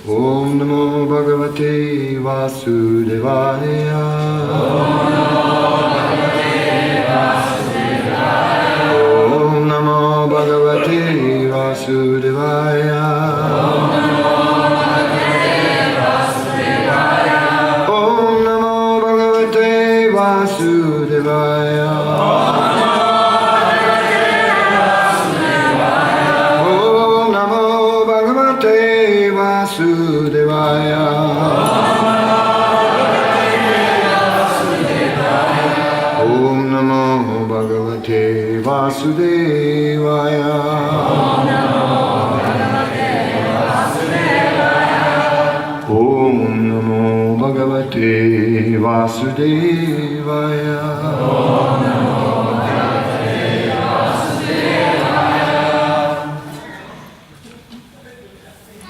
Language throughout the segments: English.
Om Namo Bhagavate Vasudevaya. Om Namo Bhagavate Vasudevaya. Om Namo Bhagavate Vasudevaya. Om Namo Bhagavate Vasudevaya. Om Namo Bhagavate Vasudevaya. Om Namo Bhagavate Vasudevaya.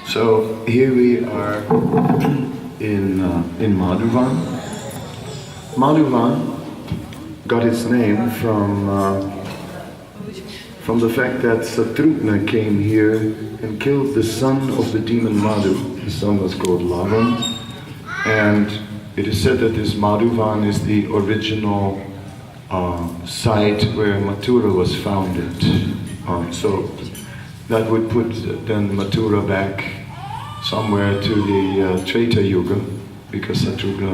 So here we are in Madhuvan. Madhuvan got its name from the fact that Satrugna came here and killed the son of the demon Madhu. The son was called Lavan, and it is said that this Madhuvan is the original site where Mathura was founded. So that would put then Mathura back somewhere to the Treta Yuga, because Satrugna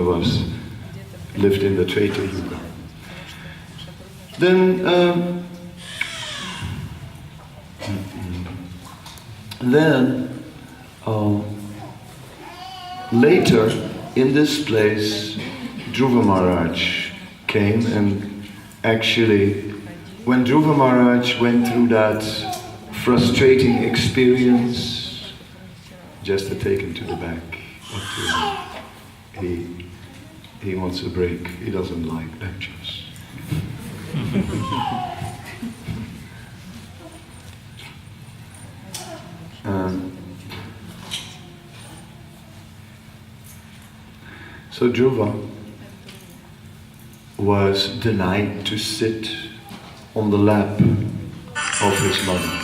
lived in the Treta Yuga. Then later in this place Dhruva Maharaj came, and actually when Dhruva Maharaj went through that frustrating experience, just to take him to the back, he wants a break. He doesn't like lectures. So Dhruva was denied to sit on the lap of his mother.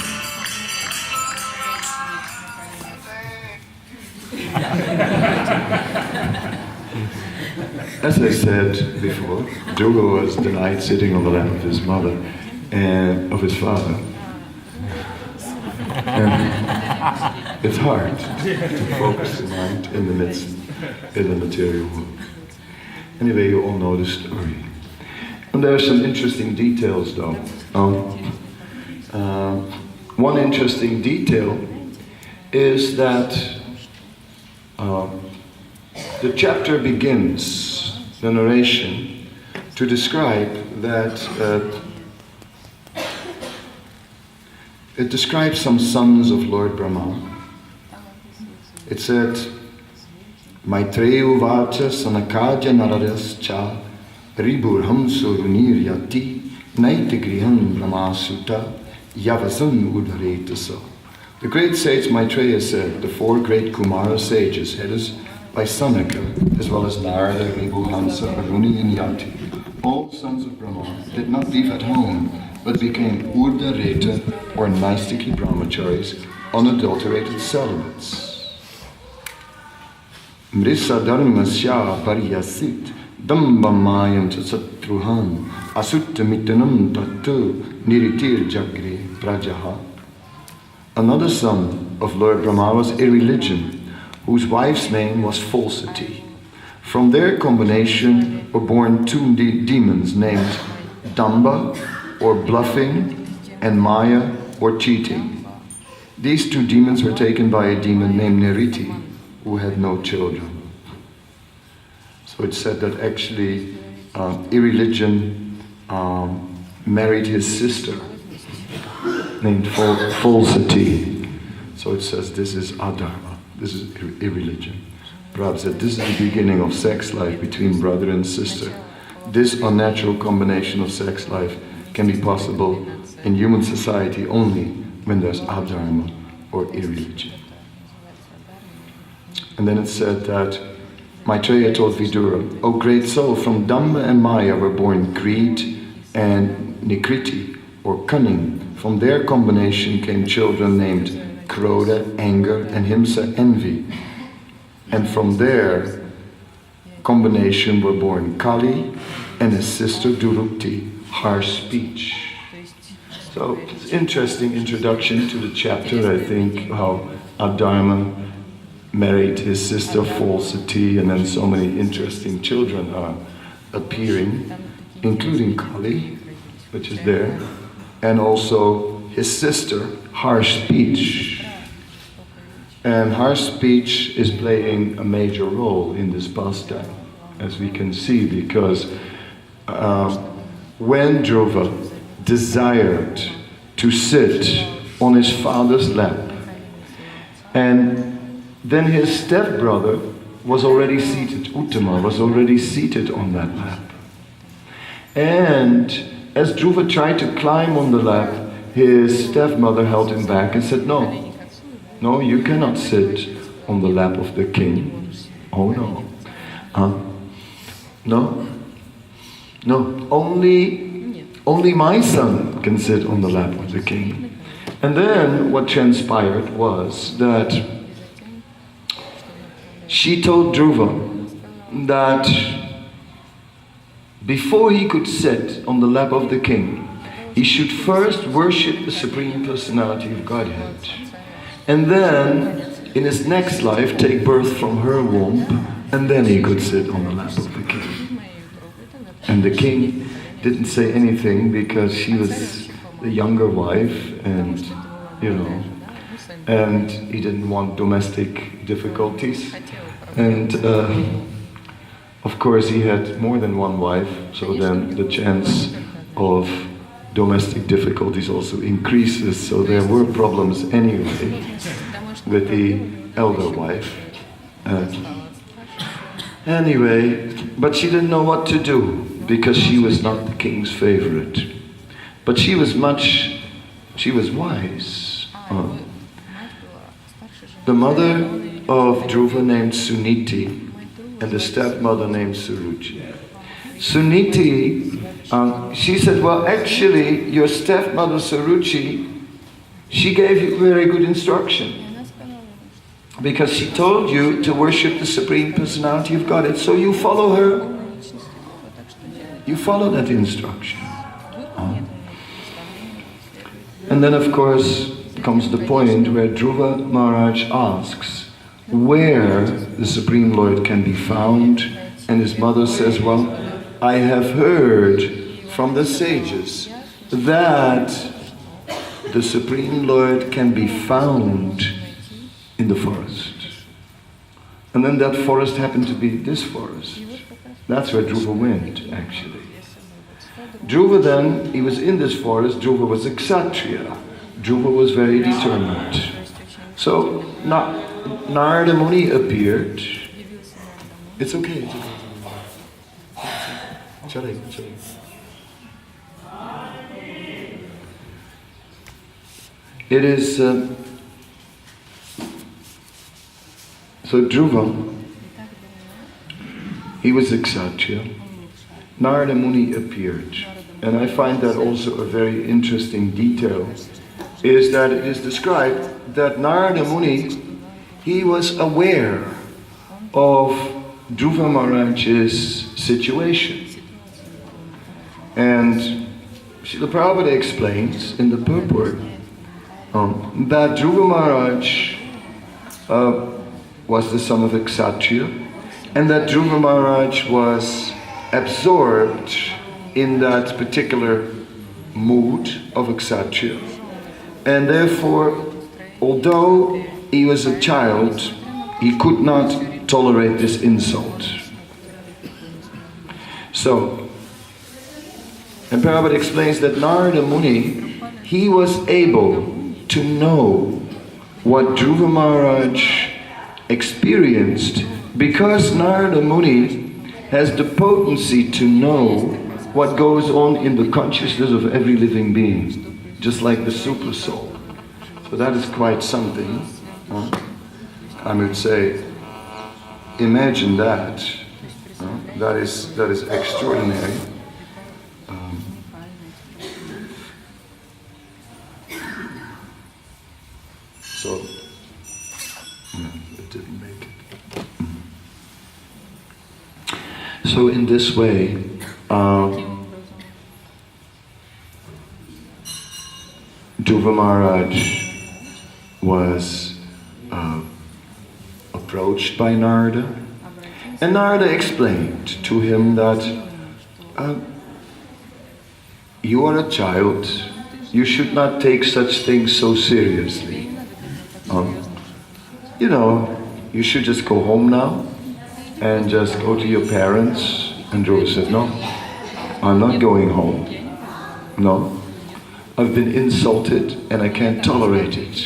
As I said before, Dhruva was denied sitting on the lap of his mother and of his father. And it's hard to focus the mind in the midst in the material world. Anyway, you all know the story. And there are some interesting details though. One interesting detail is that the chapter begins, the narration, to describe that it describes some sons of Lord Brahma. It said, Maitreya vacha sanakaja nararascha riburhamso runiryati naitigriham brahmasuta yavasan udharetasa. The great sage Maitreya said, the four great Kumara sages, headed by Sanaka, as well as Narada, Ribuhamsa, Aruni and Yati, all sons of Brahma, did not live at home, but became Urdhareta, or Naistika brahmacharis, unadulterated celibates. Mrisa dharmasya paryasit dambamayam satruhan asuttamitanam tattu niritir jagre prajaha. Another son of Lord Brahma was Irreligion, whose wife's name was Falsity. From their combination were born two demons named Damba, or bluffing, and Maya, or cheating. These two demons were taken by a demon named Niriti, who had no children. So it's said that actually Irreligion married his sister, named Falsity. So it says this is adharma, this is irreligion. Prabhupada said this is the beginning of sex life between brother and sister. This unnatural combination of sex life can be possible in human society only when there's adharma or irreligion. And then it said that Maitreya told Vidura, O great soul, from Damba and Maya were born greed and Nikriti, or cunning. From their combination came children named Krodha, anger, and Himsa, envy. And from their combination were born Kali and his sister Durukti, harsh speech. So it's an interesting introduction to the chapter, I think, how Adharma married his sister Falsity, and then so many interesting children are appearing, including Kali, which is there, and also his sister, harsh speech. And harsh speech is playing a major role in this pastime, as we can see, because when Dhruva desired to sit on his father's lap, and then his stepbrother was already seated, Uttama was already seated on that lap. And as Dhruva tried to climb on the lap, his stepmother held him back and said, no, you cannot sit on the lap of the king. Oh no. No, only my son can sit on the lap of the king. And then what transpired was that she told Dhruva that before he could sit on the lap of the king, he should first worship the Supreme Personality of Godhead. And then, in his next life, take birth from her womb, and then he could sit on the lap of the king. And the king didn't say anything because she was the younger wife, and and he didn't want domestic difficulties. And of course he had more than one wife, so then the chance of domestic difficulties also increases, so there were problems anyway with the elder wife. Anyway, but she didn't know what to do, because she was not the king's favorite. But she was wise. The mother of Dhruva named Suniti, and the stepmother named Suruchi. Suniti, she said, well, actually, your stepmother Suruchi, she gave you very good instruction. Because she told you to worship the Supreme Personality of Godhead, so you follow her. You follow that instruction. And then, of course, comes the point where Dhruva Maharaj asks where the Supreme Lord can be found, and his mother says, well, I have heard from the sages that the Supreme Lord can be found in the forest. And then that forest happened to be this forest. That's where Dhruva went, actually. Dhruva then, he was in this forest. Dhruva was a Kshatriya. Dhruva was very determined. So Narada Muni appeared. It's okay, Chale. It is so Dhruva, he was a Kshatriya. Narada Muni appeared, and I find that also a very interesting detail, is that it is described that Narada Muni, he was aware of Dhruva Maharaj's situation. And Srila Prabhupada explains in the purport that Dhruva Maharaj was the son of a Kshatriya, and that Dhruva Maharaj was absorbed in that particular mood of a Kshatriya. And therefore, although he was a child, he could not tolerate this insult. So, and Prabhupada explains that Narada Muni, he was able to know what Dhruva Maharaj experienced, because Narada Muni has the potency to know what goes on in the consciousness of every living being, just like the super soul. So that is quite something. I would say, imagine that. That is extraordinary. So, no, it didn't make it. So in this way, Dhruva Maharaj was approached by Narada, and Narada explained to him that you are a child, you should not take such things so seriously. You should just go home now and just go to your parents. And Dhruva said, no, I'm not going home. No, I've been insulted and I can't tolerate it.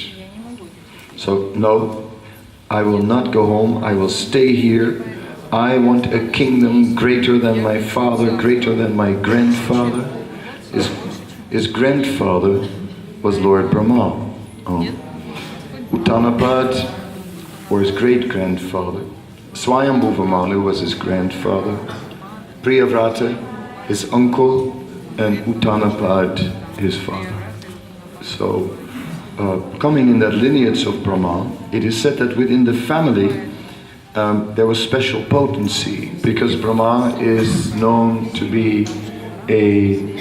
So no, I will not go home, I will stay here. I want a kingdom greater than my father, greater than my grandfather. His grandfather was Lord Brahma. Uttanapad, or his great-grandfather. Swayambhuva Manu was his grandfather. Priyavrata, his uncle, and Uttanapad, his father. So, coming in that lineage of Brahma, it is said that within the family there was special potency, because Brahma is known to be a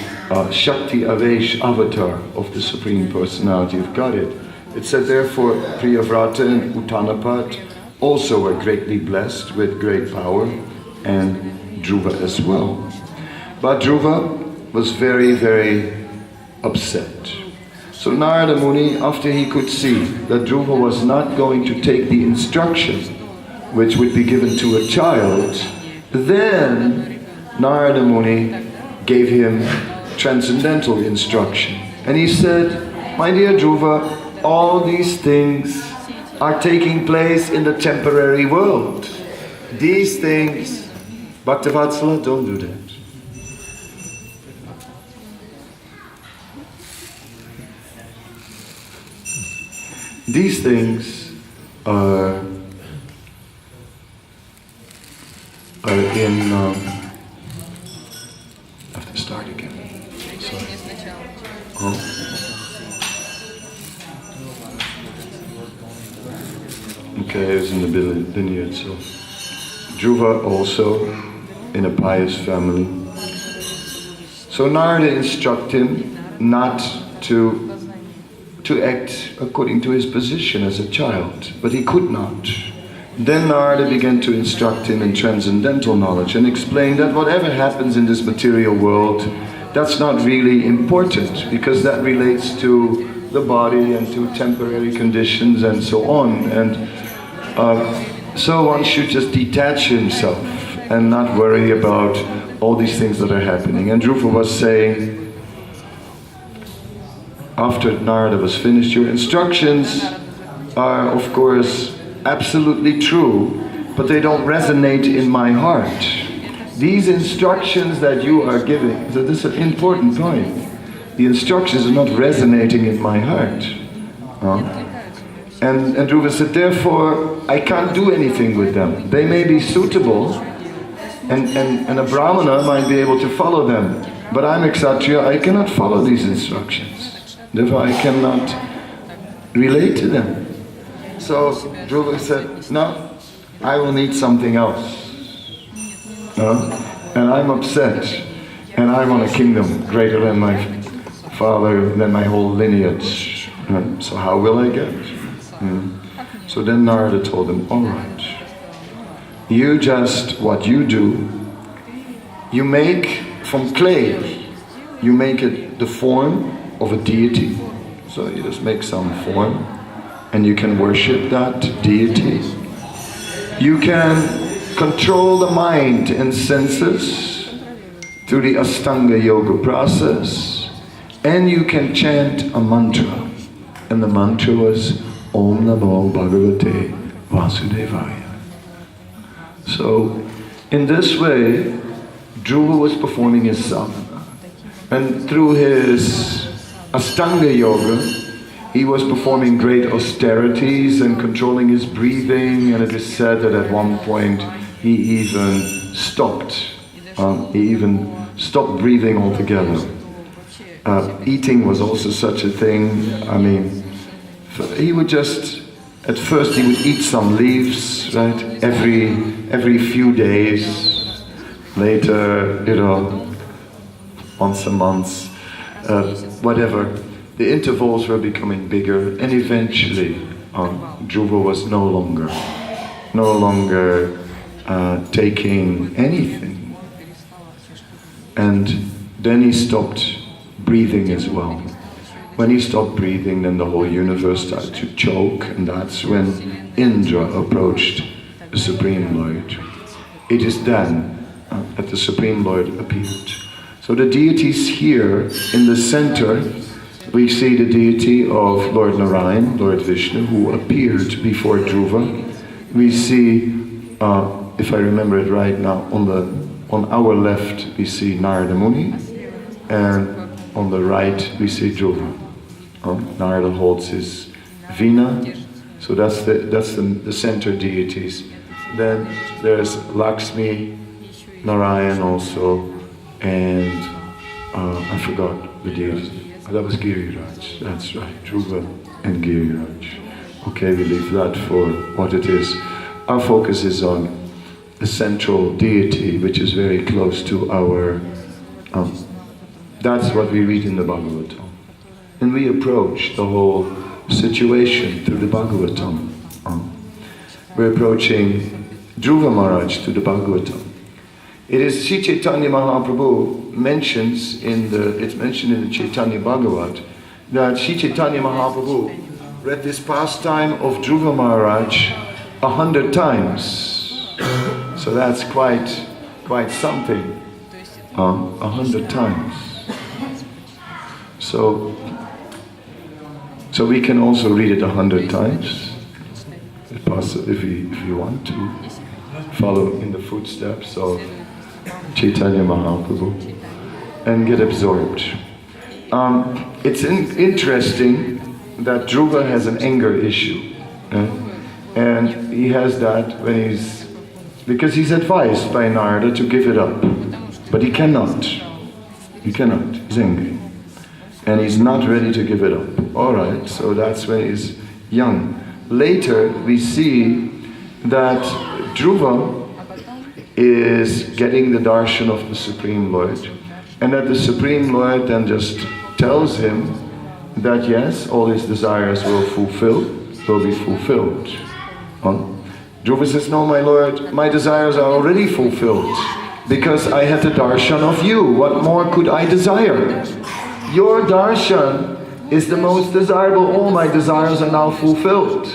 Shakti Avesh avatar of the Supreme Personality of Godhead. It said therefore Priyavrata and Uttanapad also were greatly blessed with great power, and Dhruva as well. But Dhruva was very, very upset. So Narada Muni, after he could see that Dhruva was not going to take the instruction which would be given to a child, then Narada Muni gave him transcendental instruction. And he said, my dear Dhruva, all these things are taking place in the temporary world. These things, Bhaktavatsala, don't do that. These things are in... I have to start again. Sorry. Oh. Okay, I was in the lineage, so Dhruva also in a pious family. So Narada instructed him not to act according to his position as a child, but he could not. Then Narada began to instruct him in transcendental knowledge and explained that whatever happens in this material world, that's not really important, because that relates to the body and to temporary conditions and so on. And so one should just detach himself and not worry about all these things that are happening. And Dhruva was saying, after Narada was finished, your instructions are of course absolutely true, but they don't resonate in my heart. These instructions that you are giving, so this is an important point. The instructions are not resonating in my heart. And Dhruva said, therefore, I can't do anything with them. They may be suitable, and a Brahmana might be able to follow them. But I'm a Kshatriya, I cannot follow these instructions. Therefore, I cannot relate to them. So Dhruva said, no, I will need something else. And I'm upset, and I want a kingdom greater than my father, than my whole lineage. So how will I get it? So then Narada told him, all right, you just, what you do, you make from clay, you make it the form of a deity. So you just make some form, and you can worship that deity. You can control the mind and senses through the Ashtanga Yoga process, and you can chant a mantra, and the mantra was Om Namo Bhagavate Vasudevaya. So in this way, Dhruva was performing his sadhana, and through his Ashtanga Yoga, he was performing great austerities and controlling his breathing, and it is said that at one point he even stopped breathing altogether. Eating was also such a thing. I mean, he would just, at first he would eat some leaves, right, every few days, Later, once a month, whatever. The intervals were becoming bigger, and eventually Dhruva was no longer taking anything. And then he stopped breathing as well. When he stopped breathing, then the whole universe started to choke, and that's when Indra approached the Supreme Lord. It is then that the Supreme Lord appeared. So the deities here in the center, we see the deity of Lord Narayan, Lord Vishnu, who appeared before Dhruva. We see, if I remember it right now, on our left we see Narada Muni, and on the right we see Dhruva. Narada holds his Veena, so that's the center deities. Then there's Lakshmi, Narayan also, and I forgot the deity. That was Giriraj, that's right, Dhruva and Giriraj. Okay, we leave that for what it is. Our focus is on the central deity, which is very close to our... that's what we read in the Bhagavatam. And we approach the whole situation through the Bhagavatam. We're approaching Dhruva Maharaj through the Bhagavatam. It is Sri Chaitanya Mahaprabhu mentions it's mentioned in the Chaitanya Bhagavat that Sri Chaitanya Mahaprabhu read this pastime of Dhruva Maharaj 100 times. So that's quite something. 100 times. So we can also read it 100 times, if you want to follow in the footsteps of Chaitanya Mahaprabhu and get absorbed. It's interesting that Dhruva has an anger issue, and he has that because he's advised by Narada to give it up, but he cannot. He's angry, and he's not ready to give it up. All right, so that's when he's young. Later we see that Dhruva is getting the darshan of the Supreme Lord, and that the Supreme Lord then just tells him that yes, all his desires will be fulfilled. Dhruva says, no, my Lord, my desires are already fulfilled because I had the darshan of you. What more could I desire? Your darshan is the most desirable. All my desires are now fulfilled.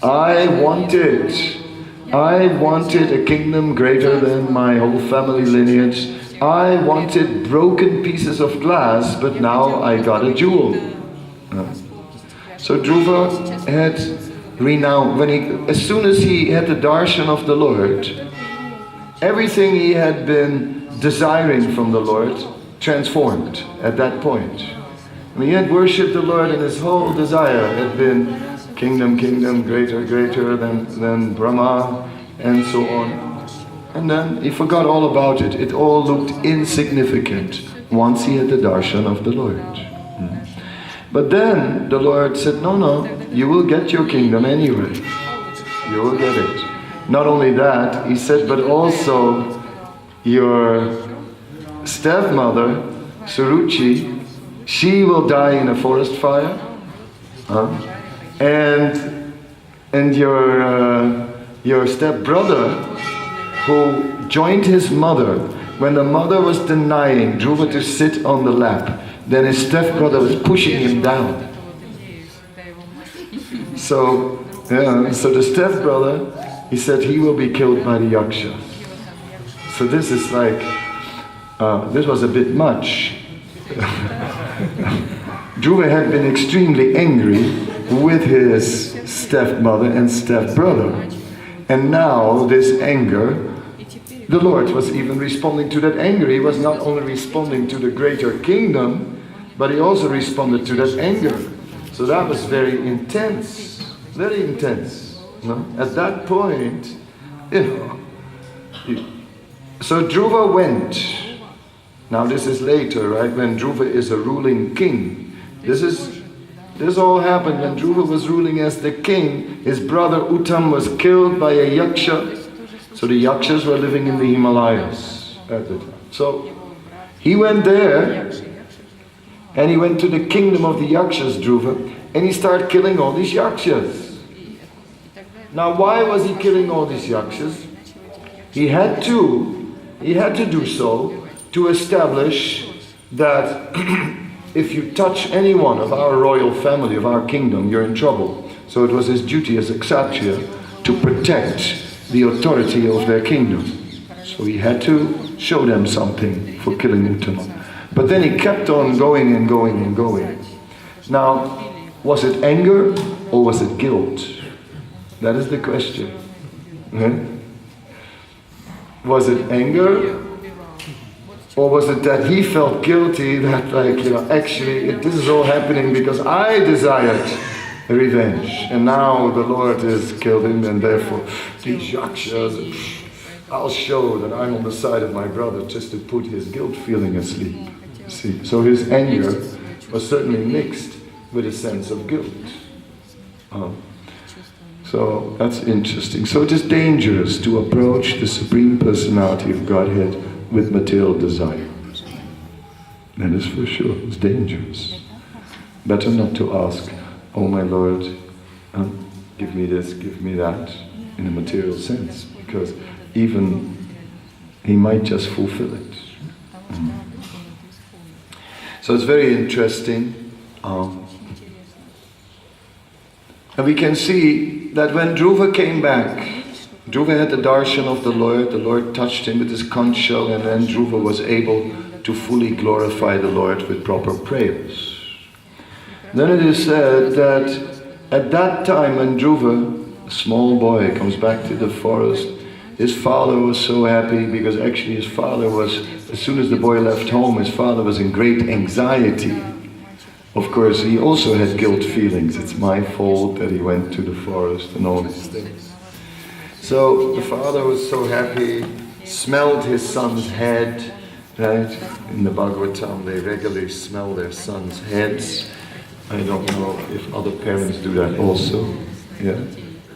I wanted a kingdom greater than my whole family lineage. I wanted broken pieces of glass, but now I got a jewel. So Dhruva had renowned, as soon as he had the darshan of the Lord, everything he had been desiring from the Lord transformed at that point. He had worshipped the Lord, and his whole desire had been kingdom, greater than Brahma, and so on. And then he forgot all about it. It all looked insignificant once he had the darshan of the Lord. But then the Lord said, no, you will get your kingdom anyway. You will get it. Not only that, he said, but also your stepmother, Suruchi, she will die in a forest fire. And your stepbrother, who joined his mother when the mother was denying Dhruva to sit on the lap, then his stepbrother was pushing him down. So the stepbrother, he said he will be killed by the yaksha. So this is like, this was a bit much. Dhruva had been extremely angry with his stepmother and stepbrother. And now this anger, the Lord was even responding to that anger. He was not only responding to the greater kingdom, but he also responded to that anger. So that was very intense, very intense. At that point, so Dhruva went. Now this is later, right, when Dhruva is a ruling king. This all happened when Dhruva was ruling as the king. His brother Uttam was killed by a yaksha. So the yakshas were living in the Himalayas. at the time. So he went there, and he went to the kingdom of the Yakshas, Dhruva, and he started killing all these Yakshas. Now why was he killing all these Yakshas? He had to do so to establish that if you touch anyone of our royal family, of our kingdom, you're in trouble. So it was his duty as a Kshatriya to protect the authority of their kingdom. So he had to show them something for killing Uttama. But then he kept on going and going and going. Now, was it anger or was it guilt? That is the question. Was it anger? Or was it that he felt guilty that, like, actually this is all happening because I desired revenge, and now the Lord has killed him, and therefore these yakshas, I'll show that I'm on the side of my brother just to put his guilt feeling asleep. See, so his anger was certainly mixed with a sense of guilt. So that's interesting. So it is dangerous to approach the Supreme Personality of Godhead with material desire. That is for sure. It's dangerous. Better not to ask, oh my Lord, give me this, give me that, in a material sense, because even he might just fulfill it. So it's very interesting. And we can see that when Dhruva came back, Dhruva had the darshan of the Lord touched him with his conch shell, and then Dhruva was able to fully glorify the Lord with proper prayers. Then it is said that at that time when Dhruva, a small boy, comes back to the forest, his father was so happy because actually his father was, as soon as the boy left home, his father was in great anxiety. Of course, he also had guilt feelings. It's my fault that he went to the forest and all these things. So the father was so happy, smelled his son's head, right? In the Bhagavatam, they regularly smell their sons' heads. I don't know if other parents do that also. Yeah?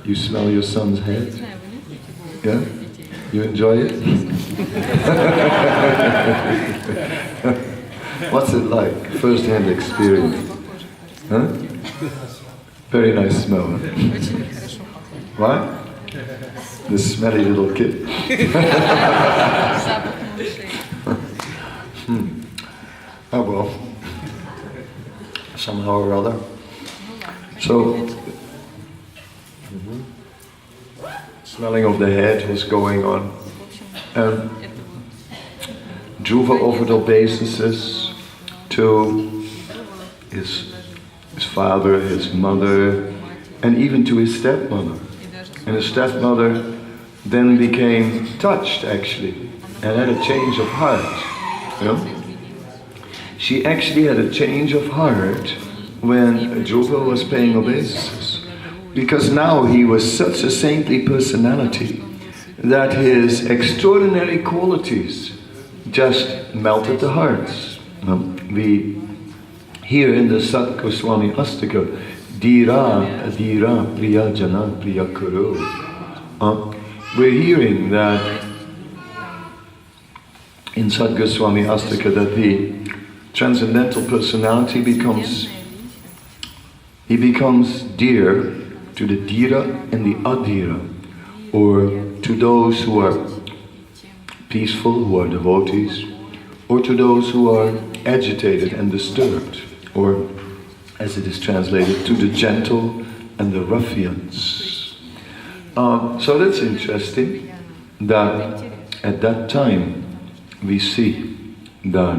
You smell your son's head? Yeah? You enjoy it? What's it like? First-hand experience. Huh? Very nice smell. What? The smelly little kid. Oh well. Somehow or other. So, smelling of the head was going on. Dhruva offered obeisances to his father, his mother, and even to his stepmother. And his stepmother then became touched, actually, and had a change of heart. You know? She actually had a change of heart when Dhruva was paying obeisances, because now he was such a saintly personality that his extraordinary qualities just melted the hearts. We hear in the Sat Goswami Astaka, Dhira, Dhira, Priya Jana, Priya Kuru. We're hearing that in Sat Goswami Astaka that the transcendental personality becomes dear to the Dhira and the Adhira, or to those who are peaceful, who are devotees, or to those who are agitated and disturbed, or as it is translated, to the gentle and the ruffians. So that's interesting that at that time we see that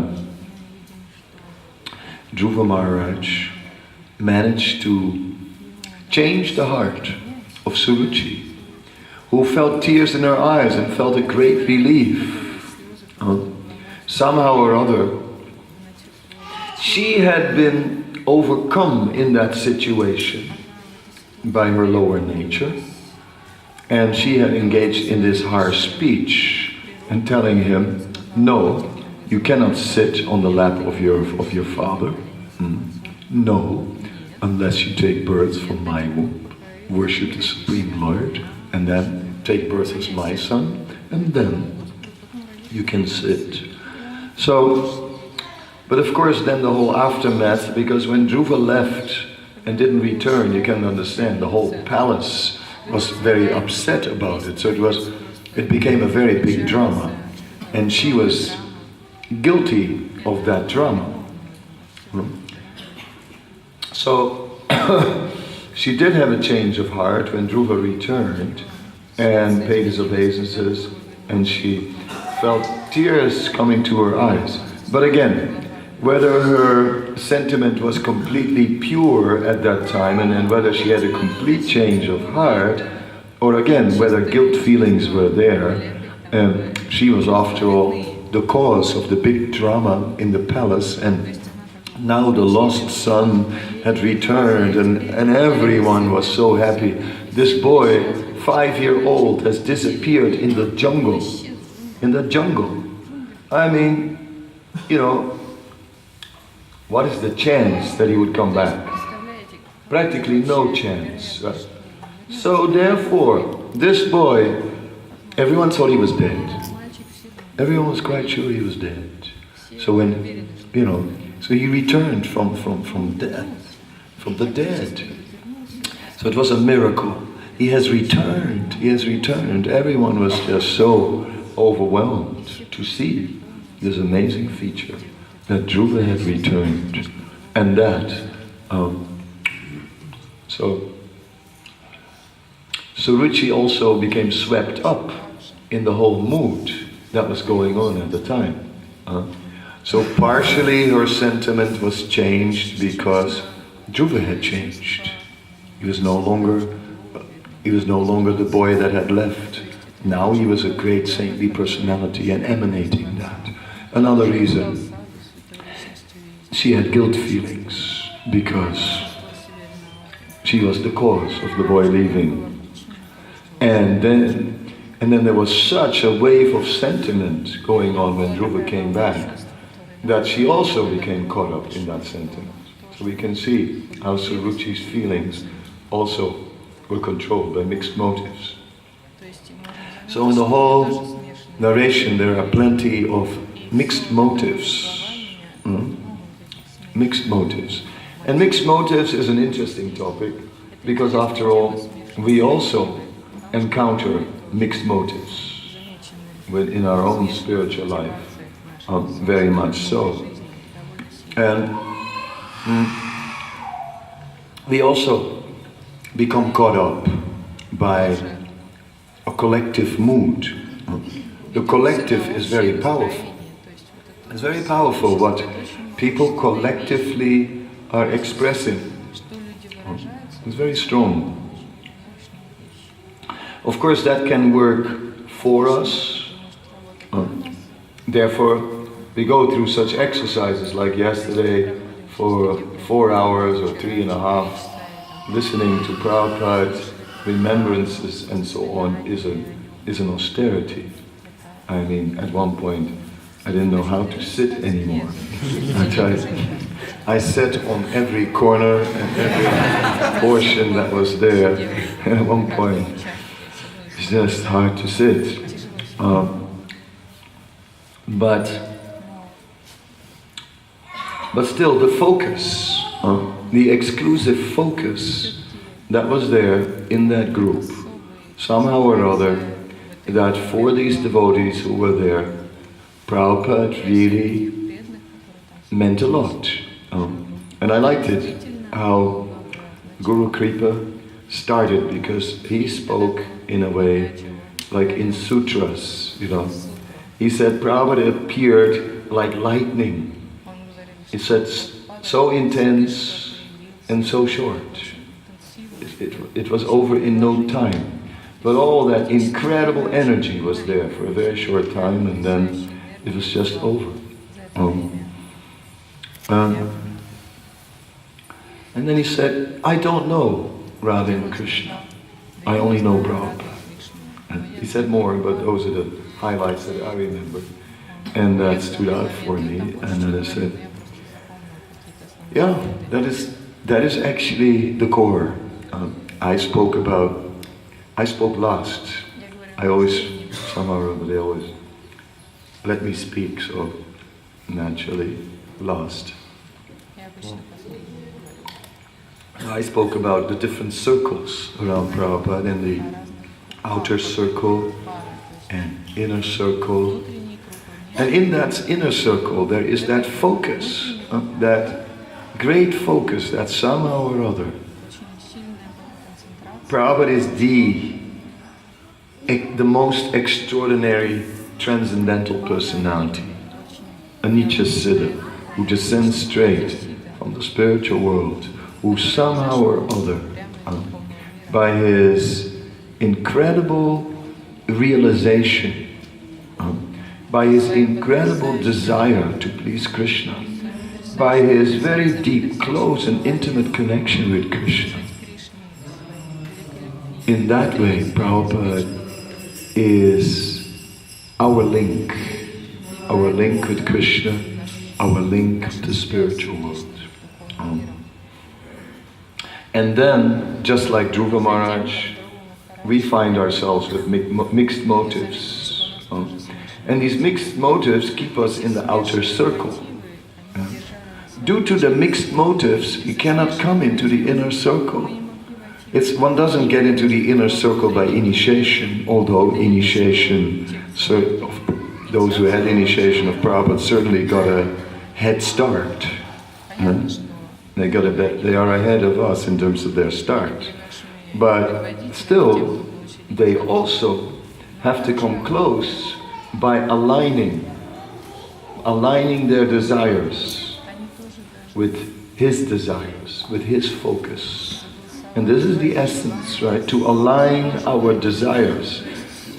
Dhruva Maharaj managed to change the heart of Suruchi, who felt tears in her eyes and felt a great relief. Somehow or other, she had been overcome in that situation by her lower nature, and she had engaged in this harsh speech and telling him, no, you cannot sit on the lap of your father. No, unless you take birth from my womb, worship the Supreme Lord, and then take birth as my son, and then you can sit. So, but of course then the whole aftermath, because when Dhruva left and didn't return, you can understand, the whole palace was very upset about it. So it became a very big drama. And she was guilty of that drama. So she did have a change of heart when Dhruva returned and paid his obeisances, and she felt tears coming to her eyes. But again, whether her sentiment was completely pure at that time, and whether she had a complete change of heart, or again, whether guilt feelings were there, she was after all the cause of the big drama in the palace, and now the lost son had returned, and everyone was so happy. This boy, 5-year-old, has disappeared in the jungle. In the jungle. I mean, you know, what is the chance that he would come back? Practically no chance. Right? So therefore, this boy, everyone thought he was dead. Everyone was quite sure he was dead. So when, you know, so he returned from death, from the dead. So it was a miracle. He has returned. He has returned. Everyone was just so overwhelmed to see this amazing feature that Dhruva had returned, and that so Ruchi also became swept up in the whole mood that was going on at the time. So partially her sentiment was changed because Dhruva had changed. He was no longer the boy that had left. Now he was a great saintly personality and emanating that. Another reason, she had guilt feelings because she was the cause of the boy leaving. And then there was such a wave of sentiment going on when Dhruva came back that she also became caught up in that sentiment. So we can see how Suruchi's feelings also were controlled by mixed motives. So in the whole narration there are plenty of mixed motives. Mixed motives. And mixed motives is an interesting topic because after all we also encounter mixed motives in our own spiritual life. Very much so. And we also become caught up by a collective mood. The collective is very powerful. It's very powerful what people collectively are expressing. It's very strong. Of course that can work for us. Therefore we go through such exercises like yesterday for 4 hours or 3.5, listening to Prabhupada's remembrances and so on is an austerity. I mean, at one point I didn't know how to sit anymore. I sat on every corner and every portion that was there. And at one point it's just hard to sit. But still the focus, the exclusive focus that was there in that group, somehow or other, that for these devotees who were there, Prabhupada really meant a lot. And I liked it, how Guru Kripa started, because he spoke in a way like in sutras, you know. He said Prabhupada appeared like lightning. He said so intense and so short. It was over in no time. But all that incredible energy was there for a very short time, and then it was just over. And then he said, I don't know Radha and Krishna. I only know Prabhupada. And he said more, but those are the highlights that I remember. And that stood out for me. And then I said, yeah, that is actually the core. I spoke last. I always, somehow or other, they always let me speak, so naturally lost. I spoke about the different circles around Prabhupada, in the outer circle and inner circle. And in that inner circle there is that focus, that great focus that somehow or other Prabhupada is the most extraordinary transcendental personality, a Nitya Siddha, who descends straight from the spiritual world, who somehow or other, by his incredible realization, by his incredible desire to please Krishna, by his very deep, close and intimate connection with Krishna. In that way, Prabhupada is our link with Krishna, our link with the spiritual world. And then, just like Dhruva Maharaj, we find ourselves with mixed motives. And these mixed motives keep us in the outer circle. Due to the mixed motives, we cannot come into the inner circle. One doesn't get into the inner circle by initiation, although initiation, those who had initiation of Prabhupada certainly got a head start. They are ahead of us in terms of their start. But still, they also have to come close by aligning their desires with his desires, with his focus. And this is the essence, right? To align our desires.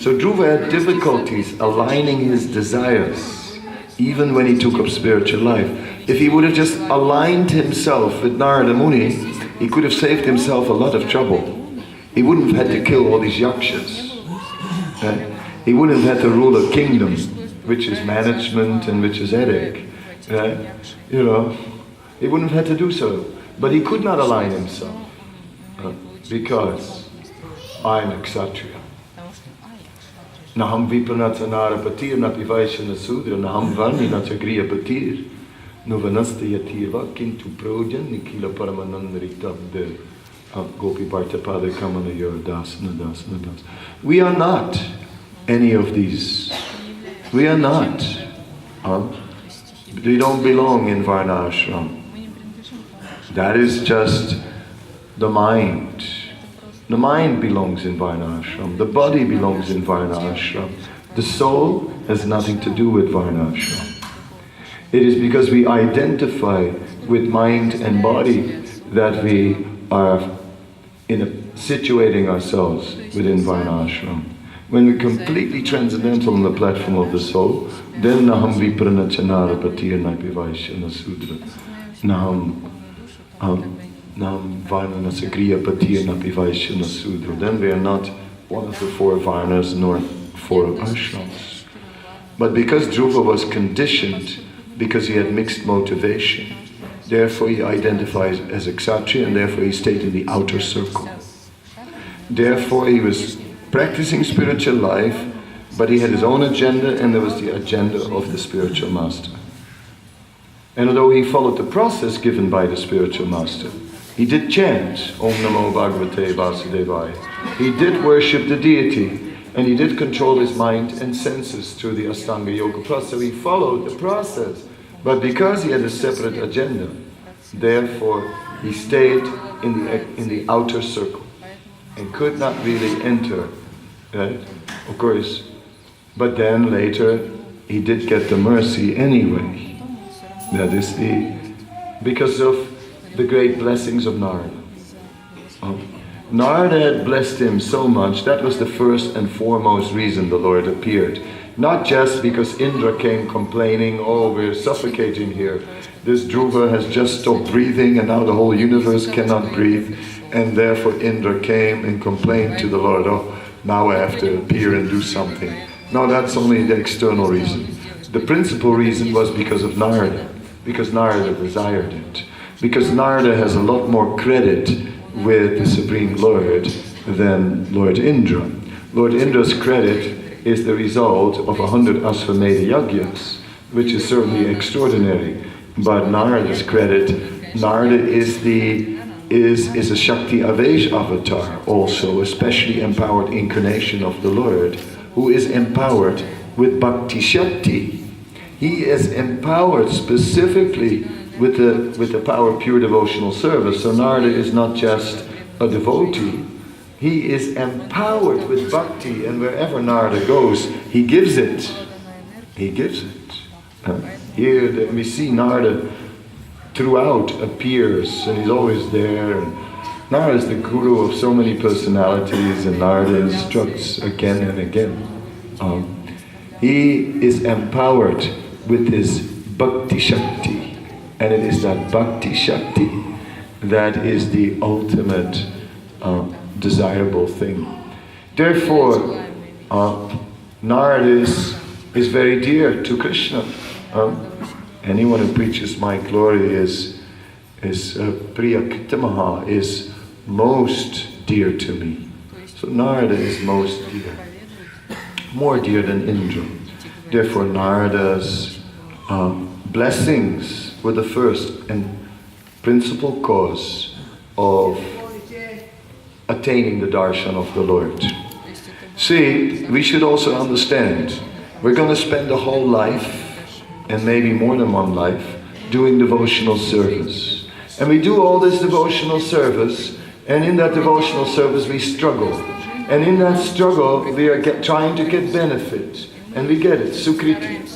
So Dhruva had difficulties aligning his desires, even when he took up spiritual life. If he would have just aligned himself with Narada Muni, he could have saved himself a lot of trouble. He wouldn't have had to kill all these yakshas. Right? He wouldn't have had to rule a kingdom, which is management and which is headache. Right? He wouldn't have had to do so. But he could not align himself. Because I'm a kshatriya. Naham vipanata narapatir napivaishana sudra naham varni natagriya patir nuvanasta yatirva kintu projan nikila paramanandaritabde gopi bhartapada kamana yor dasana dasana dasana. We are not any of these. We are not. We don't belong in Varnashram. That is just the mind. The mind belongs in Varnashram. The body belongs in Varnashram. The soul has nothing to do with Varnashram. It is because we identify with mind and body that we are situating ourselves within Varnashram. When we're completely transcendental on the platform of the soul, then Naham Viprana Chanara Patir Naipivaishana Sudra. Naham Varnana Sagriya Patir Napivaishana Sudra. Then we are not one of the four Varnas nor four ashrams. But because Dhruva was conditioned, because he had mixed motivation, therefore he identifies as a kshatriya and therefore he stayed in the outer circle. Therefore he was practicing spiritual life, but he had his own agenda and there was the agenda of the spiritual master. And although he followed the process given by the spiritual master, he did chant Om Namo Bhagavate Vasudevaya. He did worship the deity and he did control his mind and senses through the Astanga Yoga process. So he followed the process, but because he had a separate agenda, therefore he stayed in the outer circle and could not really enter, right? Of course, but then later he did get the mercy anyway. That is because of the great blessings of Narada. Narada had blessed him so much, that was the first and foremost reason the Lord appeared. Not just because Indra came complaining, oh, we're suffocating here. This Dhruva has just stopped breathing and now the whole universe cannot breathe. And therefore Indra came and complained to the Lord, oh, now I have to appear and do something. No, that's only the external reason. The principal reason was because of Narada. Because Narada desired it. Because Narada has a lot more credit with the Supreme Lord than Lord Indra. Lord Indra's credit is the result of 100 Asvamedha Yagyas, which is certainly extraordinary. But Narada's credit, Narada is a Shakti Avesh avatar also, especially empowered incarnation of the Lord, who is empowered with Bhakti Shakti. He is empowered specifically with the power of pure devotional service. So Narada is not just a devotee, he is empowered with bhakti, and wherever Narada goes, he gives it. He gives it. Here we see Narada throughout appears, and he's always there. And Narada is the guru of so many personalities, and Narada instructs again and again. He is empowered with his Bhakti Shakti, and it is that Bhakti Shakti that is the ultimate desirable thing. Therefore, Narada is very dear to Krishna. Anyone who preaches my glory is Priya Kitamaha, is most dear to me. So Narada is most dear, more dear than Indra. Therefore Narada's blessings were the first and principal cause of attaining the darshan of the Lord. See, we should also understand, we're going to spend a whole life, and maybe more than one life, doing devotional service. And we do all this devotional service, and in that devotional service we struggle. And in that struggle we are trying to get benefit. And we get it, Sukriti.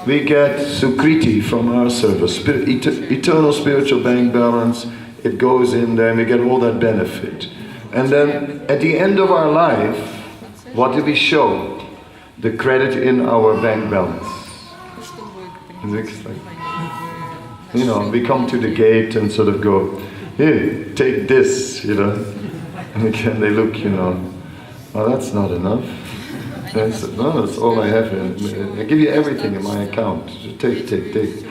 We get Sukriti from our service, eternal spiritual bank balance. It goes in there and we get all that benefit. And then at the end of our life, what do we show? The credit in our bank balance. It's like, you know, we come to the gate and sort of go, here, take this, you know. And again they look, you know, oh, that's not enough. And I said, no, that's all I have. I give you everything in my account. Just take.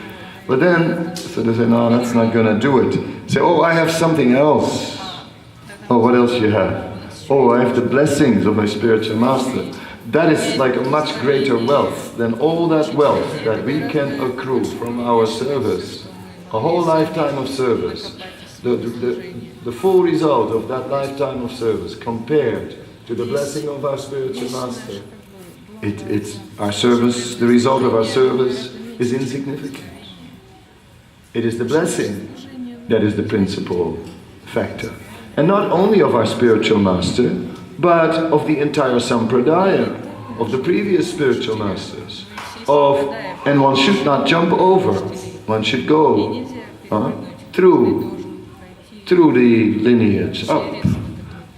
But then, so they say, no, that's not going to do it. Say, oh, I have something else. Oh, what else you have? Oh, I have the blessings of my spiritual master. That is like a much greater wealth than all that wealth that we can accrue from our service. A whole lifetime of service. The full result of that lifetime of service compared to the blessing of our spiritual master, it's our service, the result of our service is insignificant. It is the blessing that is the principal factor. And not only of our spiritual master, but of the entire sampradaya, of the previous spiritual masters. And one should not jump over, one should go through the lineage up,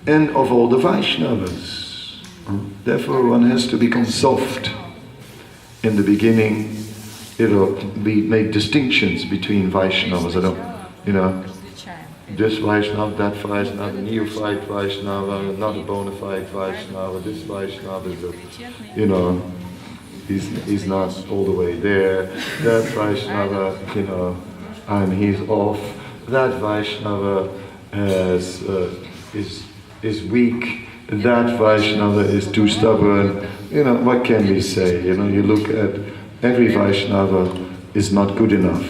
and of all the Vaishnavas. Therefore one has to become soft. In the beginning, we make distinctions between Vaishnavas. This Vaishnava, that Vaishnava, a neophyte Vaishnava, not a bona fide Vaishnava, this Vaishnava is he's not all the way there. That Vaishnava, he's off. That Vaishnava is weak. That Vaishnava is too stubborn. What can we say? You look at every Vaishnava is not good enough.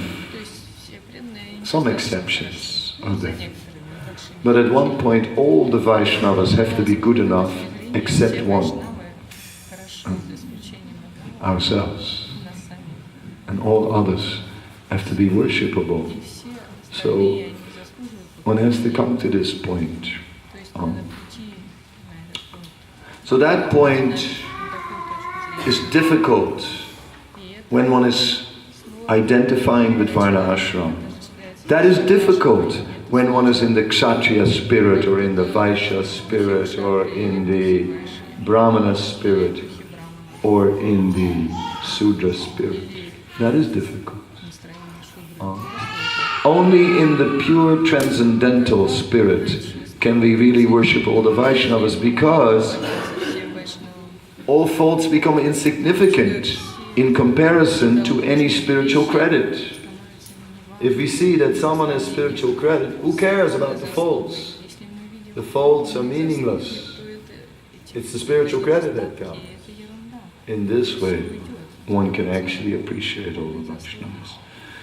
Some exceptions are there. But at one point all the Vaishnavas have to be good enough except one. Ourselves. And all others have to be worshipable. So one has to come to this point. So that point is difficult when one is identifying with Varna Ashram. That is difficult when one is in the Kshatriya spirit or in the Vaishya spirit or in the Brahmana spirit or in the Sudra spirit. That is difficult. Only in the pure transcendental spirit can we really worship all the Vaishnavas, because all faults become insignificant in comparison to any spiritual credit. If we see that someone has spiritual credit, who cares about the faults? The faults are meaningless. It's the spiritual credit that counts. In this way, one can actually appreciate all the Vaishnavas.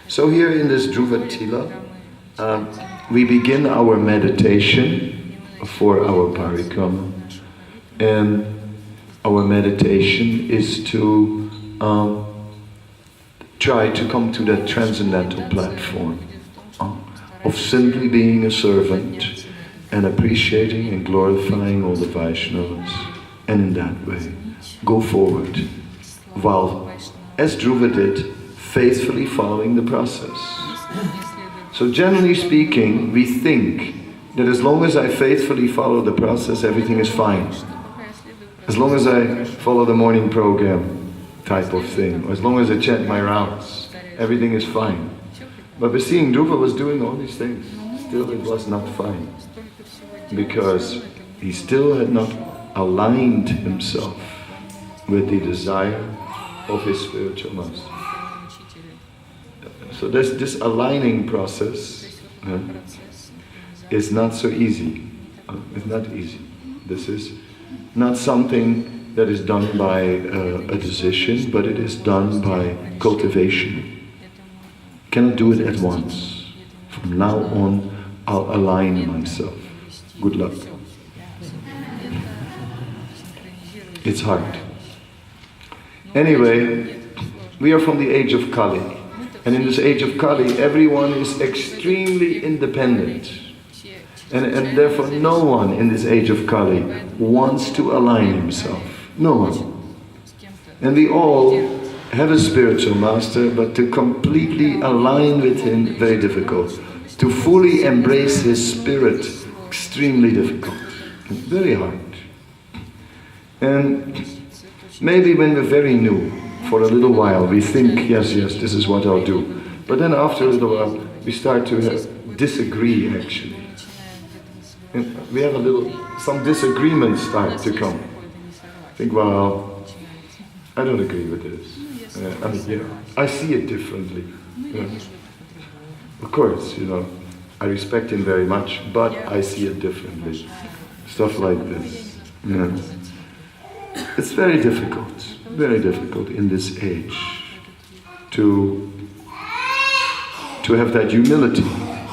So here in this Dhruva Tila, we begin our meditation for our Parikrama. And our meditation is to try to come to that transcendental platform of simply being a servant and appreciating and glorifying all the Vaishnavas, and in that way go forward, while, as Dhruva did, faithfully following the process. So generally speaking, we think that as long as I faithfully follow the process, everything is fine. As long as I follow the morning program type of thing, or as long as I chant my rounds, everything is fine. But we're seeing Dhruva was doing all these things. Still it was not fine. Because he still had not aligned himself with the desire of his spiritual master. So this aligning process is not so easy. It's not easy. This is not something that is done by a decision, but it is done by cultivation. Cannot do it at once. From now on, I'll align myself. Good luck. It's hard. Anyway, we are from the age of Kali. And in this age of Kali, everyone is extremely independent. And therefore no one in this age of Kali wants to align himself. No one. And we all have a spiritual master, but to completely align with him, very difficult. To fully embrace his spirit, extremely difficult. Very hard. And maybe when we're very new, for a little while, we think, yes, this is what I'll do. But then after a little while, we start to disagree, actually. And we have some disagreements start to come. Think, well, I don't agree with this. I see it differently. Of course, I respect him very much, but I see it differently. Stuff like this. It's very difficult in this age to have that humility.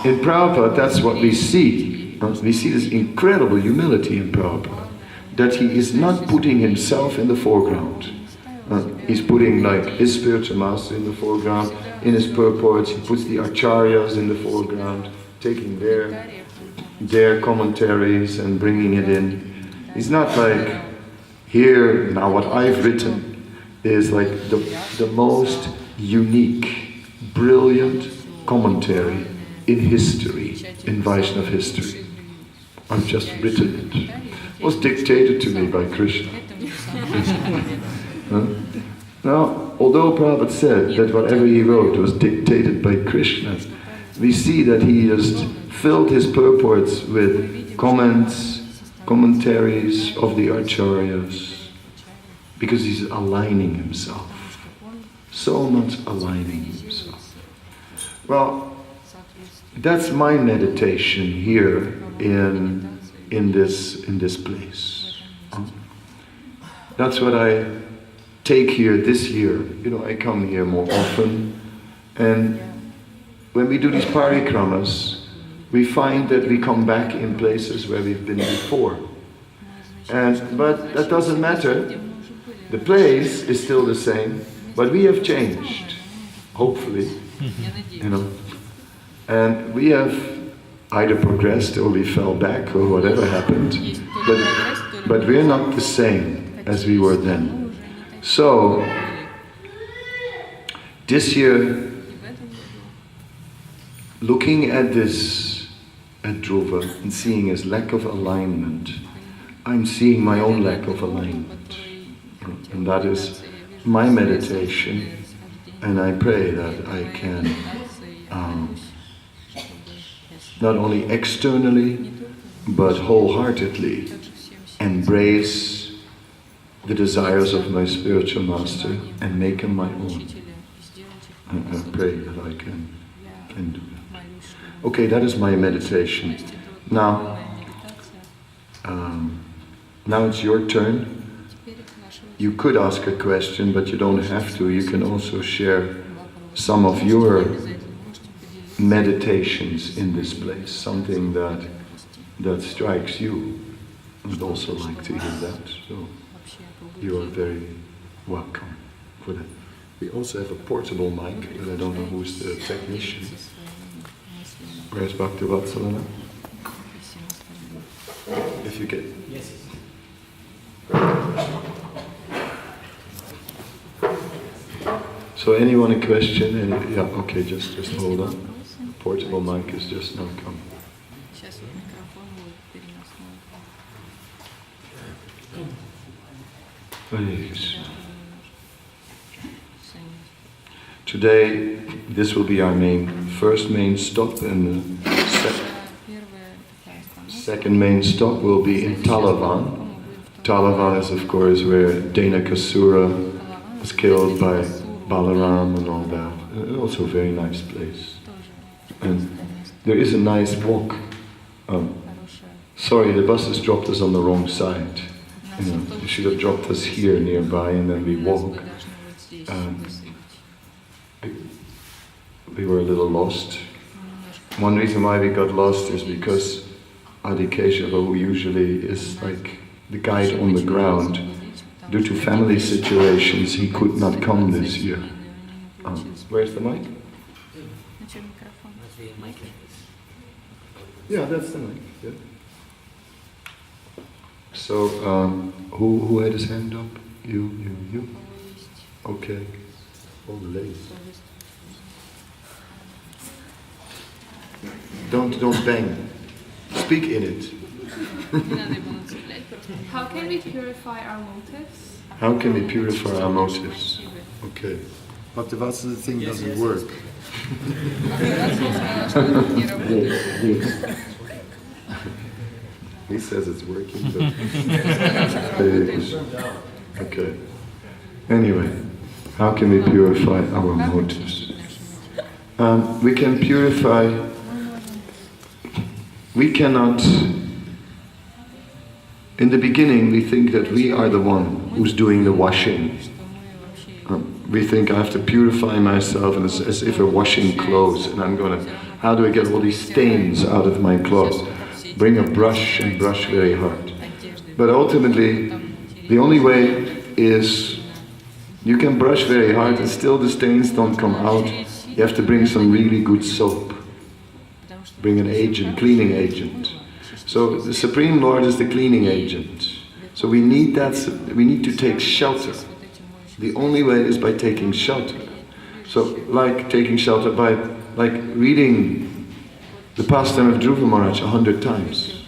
In Prabhupada, that's what we see. We see this incredible humility in Prabhupada, that he is not putting himself in the foreground. He's putting his spiritual master in the foreground. In his purports, he puts the acharyas in the foreground, taking their commentaries and bringing it in. He's not like, here, now what I've written is like the most unique, brilliant commentary in history, in Vaishnava history. I've just written it. It was dictated to me by Krishna. Now, although Prabhupada said that whatever he wrote was dictated by Krishna, we see that he just filled his purports with commentaries of the acharyas, because he's aligning himself, so much aligning himself. Well, that's my meditation here in this place. That's what I take here this year. I come here more often, and when we do these parikramas, we find that we come back in places where we've been before. But that doesn't matter. The place is still the same, but we have changed, hopefully, And we have either progressed or we fell back or whatever happened, but we're not the same as we were then. So, this year, looking at Dhruva and seeing his lack of alignment, I'm seeing my own lack of alignment. And that is my meditation, and I pray that I can not only externally, but wholeheartedly embrace the desires of my spiritual master and make them my own. And I pray that I can do that. Okay, that is my meditation. Now, Now it's your turn. You could ask a question, but you don't have to. You can also share some of your meditations in this place, something that strikes you. I'd also like to hear that. So you are very welcome for that. We also have a portable mic, but I don't know who's the technician. Where's Bhaktivatsalana? If you get... Yes. So anyone a question? Yeah, okay, just hold on. Portable mic is just not coming. Today, this will be our first main stop, and the second main stop will be in Talavan. Talavan is, of course, where Denakasura was killed by Balaram and all that. Also a very nice place. And there is a nice walk. Sorry, the bus has dropped us on the wrong side. They should have dropped us here nearby, and then we walk. We were a little lost. One reason why we got lost is because Adi Keshava, who usually is like the guide on the ground, due to family situations, he could not come this year. Where's the mic? Yeah, that's the mic. Yeah. So, who had his hand up? You? Okay. All the ladies. Don't bang. Speak in it. How can we purify our motives? How can we purify our motives? Okay. But the thing doesn't work. He says it's working, but... Okay. Anyway, how can we purify our motives? We can purify... We cannot... In the beginning, we think that we are the one who's doing the washing. We think I have to purify myself, and it's as if we're washing clothes, and I'm going to... How do I get all these stains out of my clothes? Bring a brush and brush very hard. But ultimately, the only way is you can brush very hard and still the stains don't come out. You have to bring some really good soap. Bring an agent, cleaning agent. So the Supreme Lord is the cleaning agent. So we need that, we need to take shelter. The only way is by taking shelter. So like taking shelter by like reading the pastime of Dhruva Maharaj 100 times.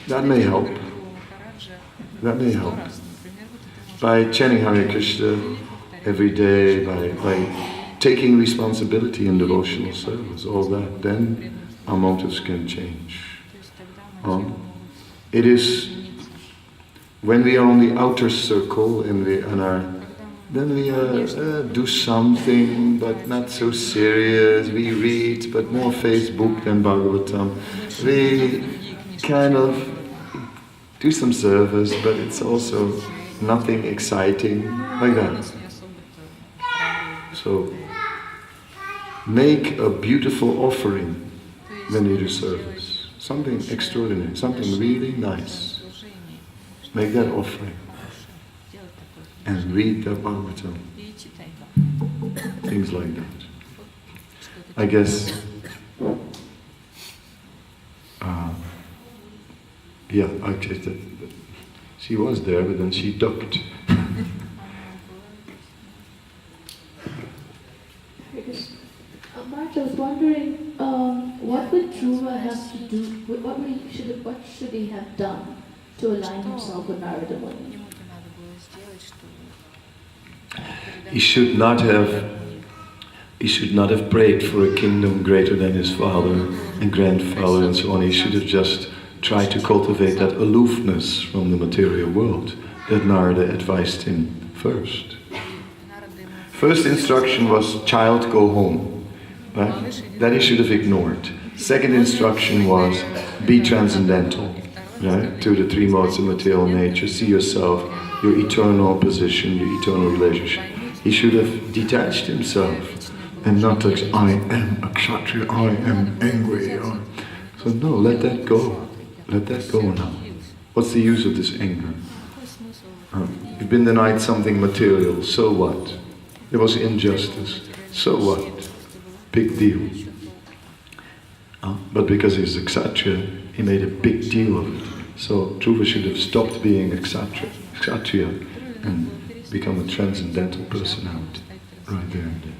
That may help. That may help. By chanting Hare Krishna every day, by taking responsibility in devotional service, all that, then our motives can change. It is when we are on the outer circle and then we do something, but not so serious. We read, but more Facebook than Bhagavatam. We kind of do some service, but it's also nothing exciting, like that. So, make a beautiful offering when you do service. Something extraordinary, something really nice. Make that offering. And read the Bhagavatam. Things like that. I guess, she was there, but then she ducked. Mark, I was wondering, what would Dhruva have to do, what should he have done to align himself with Narada Muni? He should not have prayed for a kingdom greater than his father and grandfather and so on. He should have just tried to cultivate that aloofness from the material world that Narada advised him first. First instruction was, child, go home. Right? That he should have ignored. Second instruction was, be transcendental. right? To the three modes of material nature, see yourself, your eternal position, your eternal relationship. He should have detached himself and not like, I am a kshatriya, I am angry. So no, let that go. Let that go now. What's the use of this anger? You've been denied something material, so what? There was injustice, so what? Big deal. But because he's a kshatriya, he made a big deal of it. So Dhruva should have stopped being a kshatriya and become a transcendental personality right there and then.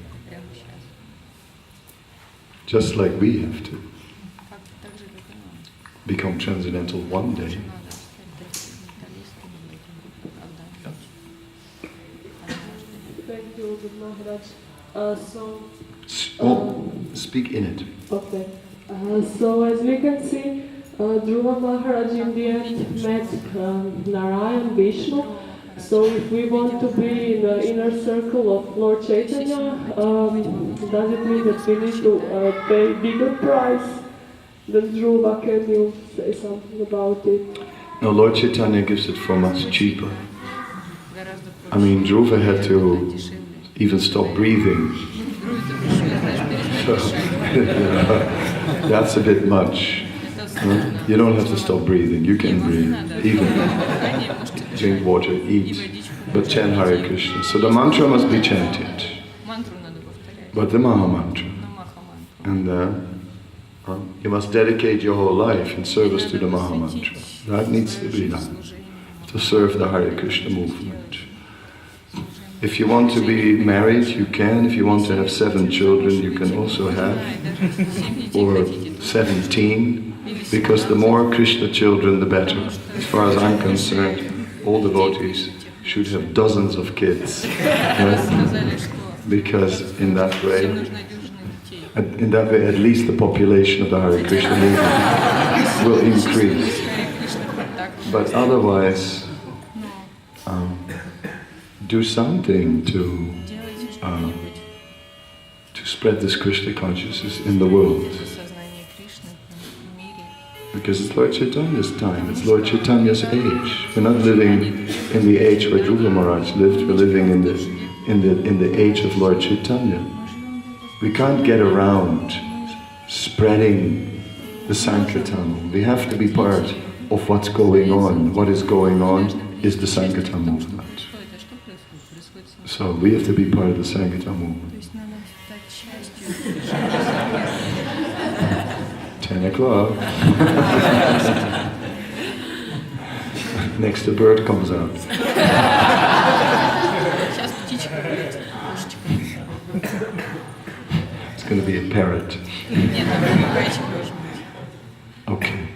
Just like we have to become transcendental one day. Thank you, good Maharaj. Speak in it. Okay. So as we can see, Dhruva Maharaj in the end met Narayan Vishnu. So if we want to be in the inner circle of Lord Chaitanya, does it mean that we need to pay bigger price than Dhruva? Can you say something about it? No, Lord Chaitanya gives it for much cheaper. I mean, Dhruva had to even stop breathing. So, that's a bit much. You don't have to stop breathing, you can breathe, even drink water, eat, but chant Hare Krishna. So the mantra must be chanted, but the Maha Mantra. And you must dedicate your whole life in service to the Maha Mantra. That needs to be done, to serve the Hare Krishna movement. If you want to be married, you can. If you want to have 7 children, you can also have. Or 17, because the more Krishna children, the better. As far as I'm concerned, all devotees should have dozens of kids. Right? Because in that way, at least the population of the Hare Krishna movement will increase. But otherwise, do something to spread this Krishna consciousness in the world. Because it's Lord Chaitanya's time, it's Lord Chaitanya's age. We're not living in the age where Dhruva Maharaj lived, we're living in the age of Lord Chaitanya. We can't get around spreading the Sankirtan. We have to be part of what's going on. What is going on is the Sankirtan movement. So we have to be part of the Sankirtan movement. 10 o'clock. Next the bird comes out. It's going to be a parrot. Okay.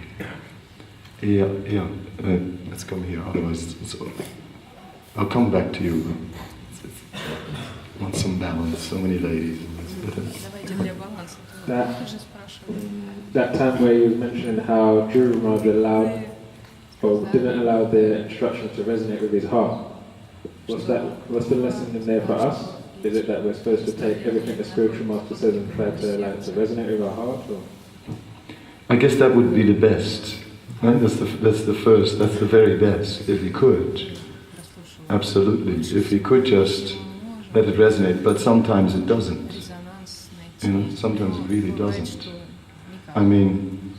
Yeah. Let's come here. Otherwise, I'll come back to you. I want some balance. So many ladies. That time where you were mentioning how Dhruva Maharaj allowed, or didn't allow the instructions to resonate with his heart. What's the lesson in there for us? Is it that we're supposed to take everything the spiritual master says and try to allow it to resonate with our heart? Or? I guess that would be the best. Right? That's the very best, if we could. Absolutely. If we could just let it resonate, but sometimes it doesn't. Sometimes it really doesn't. I mean,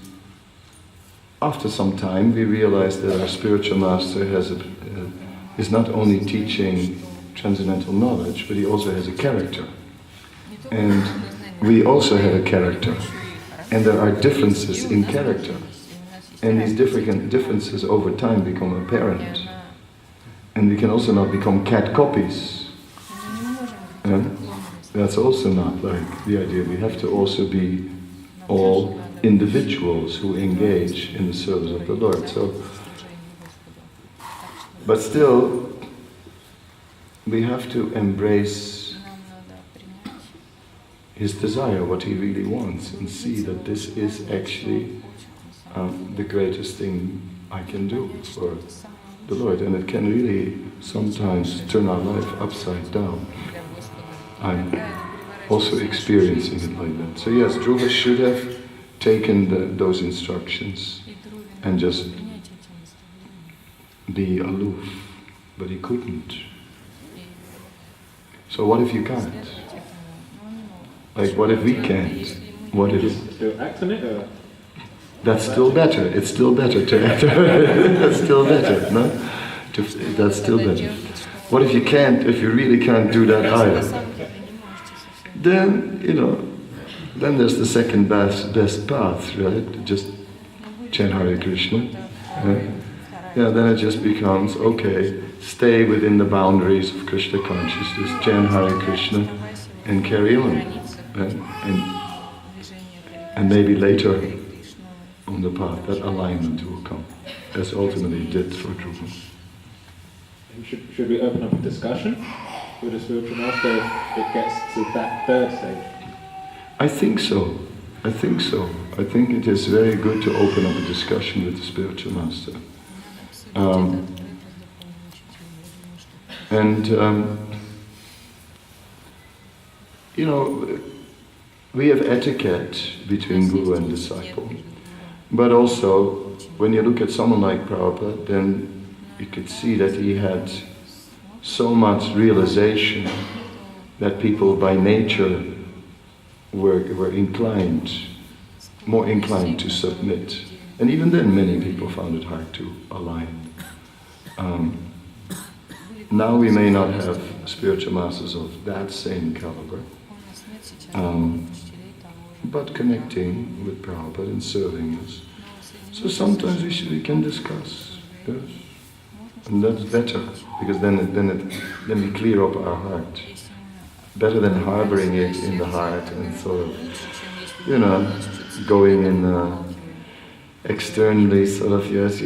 after some time we realize that our spiritual master is not only teaching transcendental knowledge, but he also has a character. And we also have a character. And there are differences in character. And these differences over time become apparent. And we can also not become cat copies. That's also not like the idea. We have to also be all individuals who engage in the service of the Lord. But still, we have to embrace his desire, what he really wants, and see that this is actually the greatest thing I can do for the Lord. And it can really sometimes turn our life upside down. I'm also experiencing it like that. So yes, Dhruva should have taken those instructions and just be aloof, but he couldn't. So what if you can't? Like, what if we can't? What if... Still act on it, or? That's still better. It's still better to act. That's still better, no? That's still better. What if you can't, if you really can't do that either? Then, then there's the second best path, right? Just chant Hare Krishna. Yeah, then it just becomes, okay, stay within the boundaries of Krishna consciousness, chant Hare Krishna, and carry on. And maybe later on the path, that alignment will come, as ultimately it did for Dhruva. Should we open up a discussion with the spiritual master if it gets to that third stage? I think so. I think it is very good to open up a discussion with the spiritual master. We have etiquette between guru and disciple. But also, when you look at someone like Prabhupada, then you could see that he had so much realization that people by nature were more inclined to submit. And even then, many people found it hard to align. Now we may not have spiritual masters of that same caliber, but connecting with Prabhupada and serving us. So sometimes we can discuss, yes, and that's better, because then we clear up our heart. Better than harboring it in the heart and sort of, going in externally sort of, yes,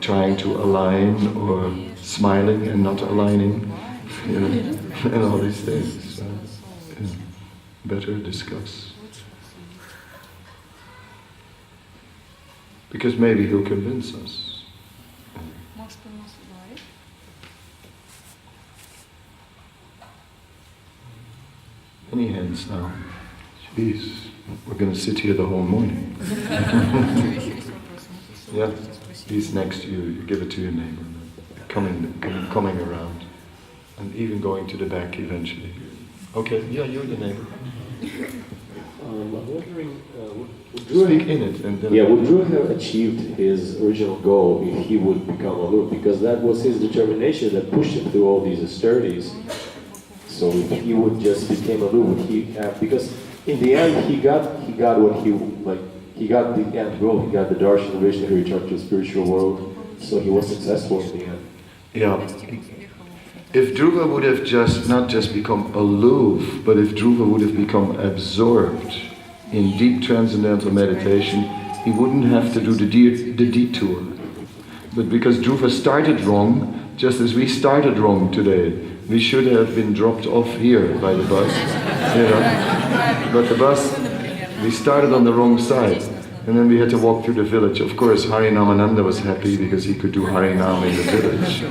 trying to align, or smiling and not aligning, and all these things. So, better discuss. Because maybe he'll convince us. Any hands now? Jeez, we're going to sit here the whole morning. Yeah, he's next to you. You give it to your neighbor. Coming around, and even going to the back eventually. Okay, yeah, you're the neighbor. I'm wondering, would Speak in it, and then... Yeah, would Dhruva have achieved his original goal if he would become aloof? Because that was his determination that pushed him through all these austerities. So if he would just became aloof, would he have? Because in the end, he got what he like. He got the end goal. He got the darshan Krishna. He returned to the spiritual world. So he was successful in the end. Yeah. If Dhruva would have not just become aloof, but if Dhruva would have become absorbed in deep transcendental meditation, he wouldn't have to do the detour. But because Dhruva started wrong, just as we started wrong today, we should have been dropped off here by the bus, But the bus, we started on the wrong side, and then we had to walk through the village. Of course, Harinamananda was happy because he could do Harinam in the village.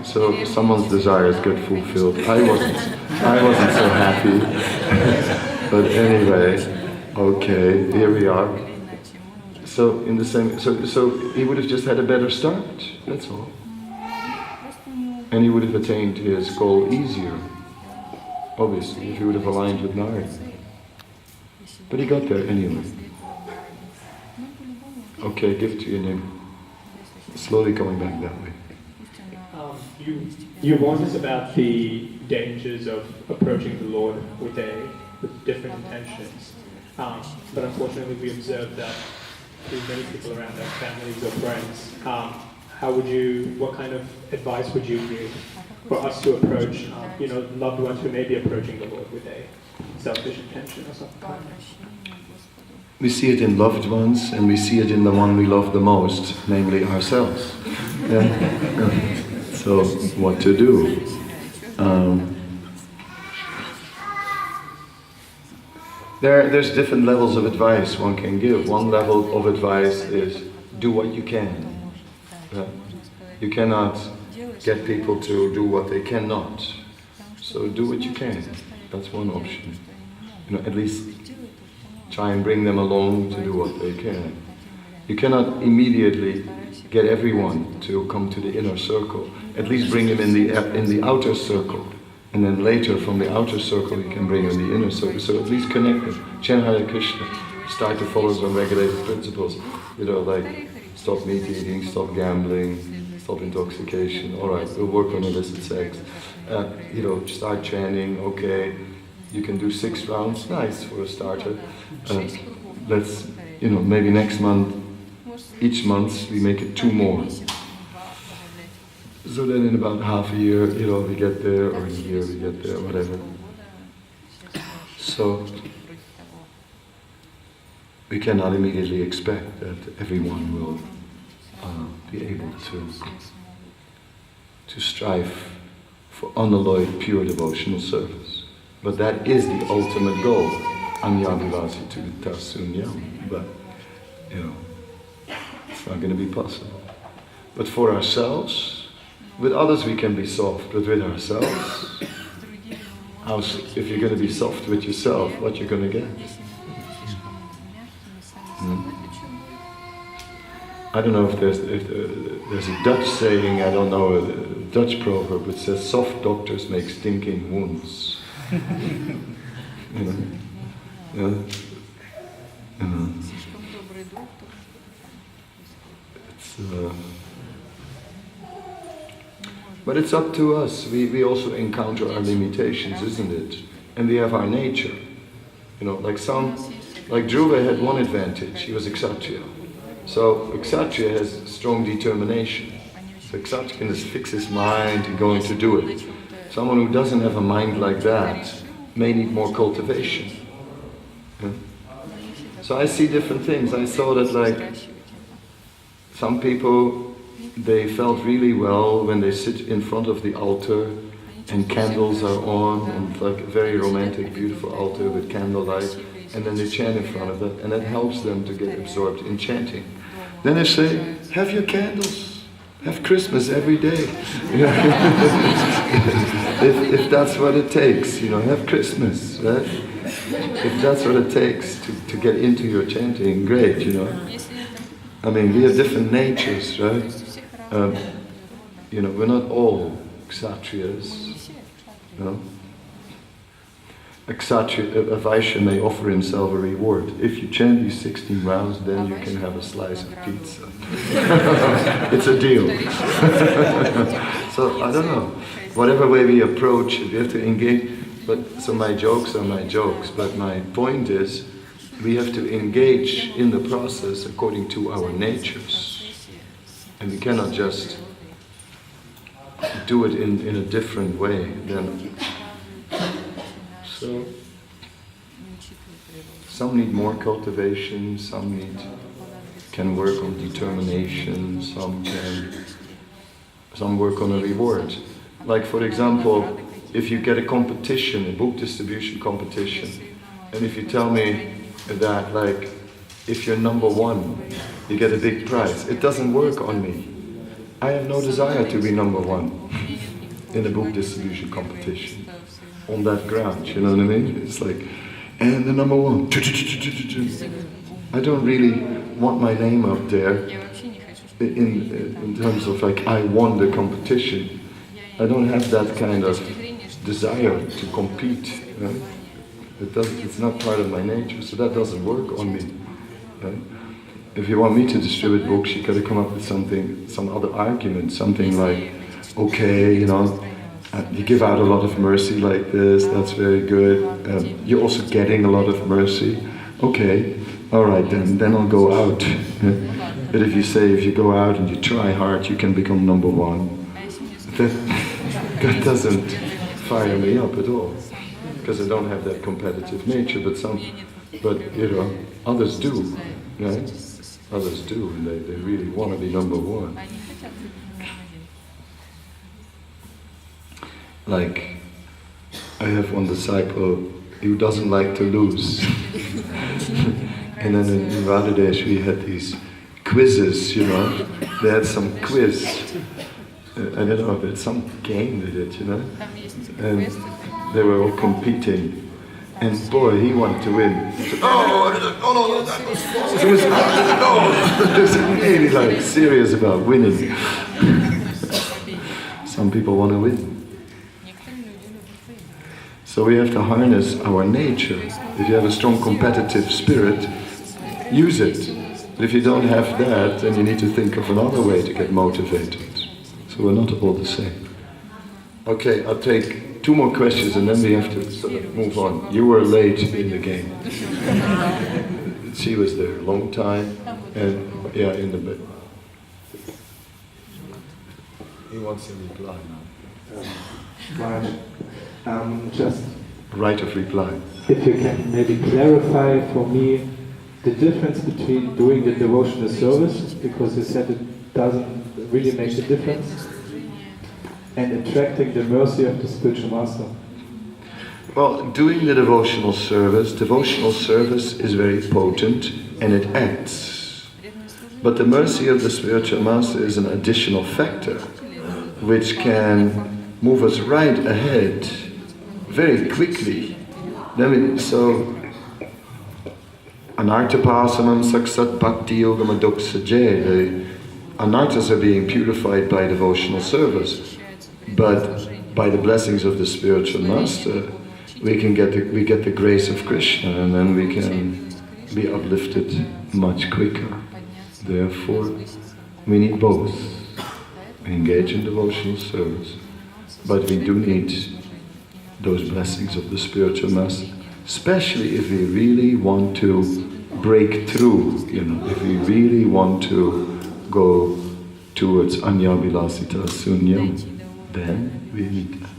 So someone's desires got fulfilled. I wasn't so happy. But anyway, okay, here we are. So in the same, so he would have just had a better start. That's all. And he would have attained his goal easier, obviously, if he would have aligned with Narada. But he got there anyway. Okay, give it to your name. Slowly coming back that way. You warned us about the dangers of approaching the Lord with different intentions. But unfortunately we observed that there's many people around us, families or friends. What kind of advice would you give for us to approach, loved ones who may be approaching the Lord with a selfish intention or something? We see it in loved ones, and we see it in the one we love the most, namely ourselves. Yeah. So, what to do? There's different levels of advice one can give. One level of advice is do what you can. You cannot get people to do what they cannot. So do what you can. That's one option. At least try and bring them along to do what they can. You cannot immediately get everyone to come to the inner circle. At least bring him in the outer circle. And then later from the outer circle you can bring him in the inner circle. So at least connect them. Chant Hare Krishna. Start to follow some regulated principles. Like stop meat eating, stop gambling, stop intoxication. Alright, we'll work on illicit sex. Start chanting, okay. You can do 6 rounds, nice for a starter. Let's, maybe next month, each month we make it 2 more. So then in about half a year, we get there, or in a year we get there, whatever. So, we cannot immediately expect that everyone will be able to strive for unalloyed, pure devotional service. But that is the ultimate goal. Anyavivasi tu tasunyam. But, it's not going to be possible. But for ourselves, with others we can be soft, but with ourselves, if you're going to be soft with yourself, what you're going to get? I don't know if there's a Dutch saying, I don't know, a Dutch proverb which says, soft doctors make stinking wounds. But it's up to us. We also encounter our limitations, isn't it? And we have our nature. Like Dhruva had one advantage, he was Kshatriya. So Kshatriya has strong determination. So Kshatriya can just fix his mind and going to do it. Someone who doesn't have a mind like that may need more cultivation. So I see different things. I saw that some people, they felt really well when they sit in front of the altar and candles are on and a very romantic, beautiful altar with candlelight, and then they chant in front of it, and that helps them to get absorbed in chanting. Then I say, have your candles, have Christmas every day. if that's what it takes, have Christmas, right? If that's what it takes to get into your chanting, great, I mean, we have different natures, right? We're not all Kshatriyas, A Vaishya may offer himself a reward. If you chant these 16 rounds, then you can have a slice of pizza. It's a deal. So, I don't know. Whatever way we approach it, we have to engage. So my jokes are my jokes, but my point is, we have to engage in the process according to our natures. And we cannot just do it in a different way than... So, some need more cultivation, some can work on determination, some work on a reward. Like for example, if you get a competition, a book distribution competition, and if you tell me that if you're number 1, you get a big prize, it doesn't work on me. I have no desire to be number 1 in a book distribution competition. On that ground, you know what I mean? It's and the number 1. I don't really want my name up there in terms of I won the competition. I don't have that kind of desire to compete. Right? It's not part of my nature, so that doesn't work on me. Right? If you want me to distribute books, you got to come up with some other argument, something like, okay, you give out a lot of mercy like this, that's very good. You're also getting a lot of mercy. Okay, alright, then I'll go out. But if you go out and you try hard, you can become number 1. That doesn't fire me up at all. Because I don't have that competitive nature, but others do, right? Others do, and they really want to be number 1. I have one disciple who doesn't like to lose. And then in Radhadesh we had these quizzes, They had some quiz. I don't know, some game they did, And they were all competing. And boy, he wanted to win. He said, no, that was false. It was, no. He was really like serious about winning. Some people want to win. So we have to harness our nature. If you have a strong competitive spirit, use it. But if you don't have that, then you need to think of another way to get motivated. So we're not all the same. Okay, I'll take 2 more questions and then we have to sort of move on. You were late in the game. She was there a long time, and yeah, in the bed. He wants to reply now. Just Right of reply. if you can maybe clarify for me the difference between doing the devotional service, because you said it doesn't really make a difference, and attracting the mercy of the spiritual master. Well, doing the devotional service is very potent and it acts. But the mercy of the spiritual master is an additional factor which can move us right ahead very quickly. So, Anartapasanam saksat bhakti yogam adoksaje. The anartas are being purified by devotional service. But by the blessings of the spiritual master, we get the grace of Krishna, and then we can be uplifted much quicker. Therefore, we need both. We engage in devotional service, but we do need those blessings of the spiritual master, especially if we really want to break through, if we really want to go towards Anyavilasita Sunyam, then we need that.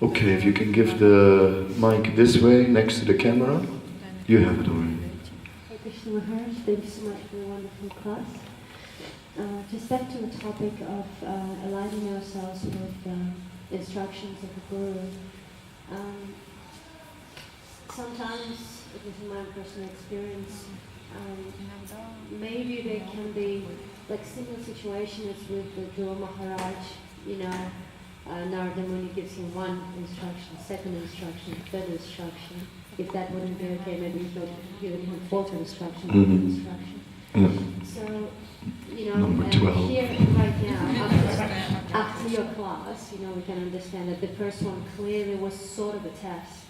Okay, if you can give the mic this way, next to the camera, you have it already. Hare Krishna Maharaj, thank you so much for a wonderful class. Just back to the topic of aligning ourselves with the instructions of the Guru. Sometimes, this is my personal experience, maybe there can be like similar situations with the Dhruva Maharaj, Narada Muni gives him one instruction, second instruction, third instruction. If that wouldn't be okay, maybe he could give him fourth instruction, fifth instruction. So, Number 12. Here right now, after your class, we can understand that the first one clearly was sort of a test.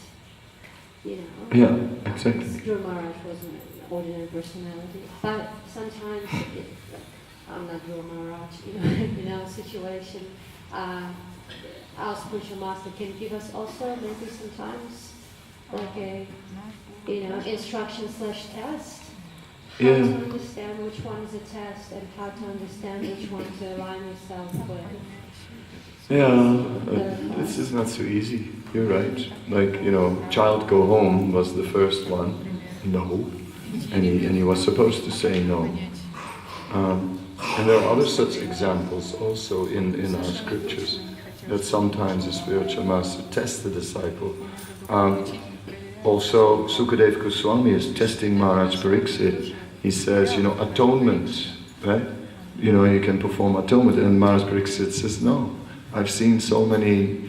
Yeah, exactly. Dhruva Maharaj was an ordinary personality, but sometimes I'm not Dhruva Maharaj, situation. Our spiritual master can give us also maybe sometimes like a instruction/test. How to understand which one is a test and how to understand which one to align yourself with. Yeah, this is not so easy. You're right. Like, child go home was the first one. No. And he was supposed to say no. And there are other such examples also in our scriptures, that sometimes a spiritual master tests the disciple. Also, Sukadeva Goswami is testing Maharaj Pariksit. He says, atonement, right? You can perform atonement. And Maharaj Pariksit says, no. I've seen so many,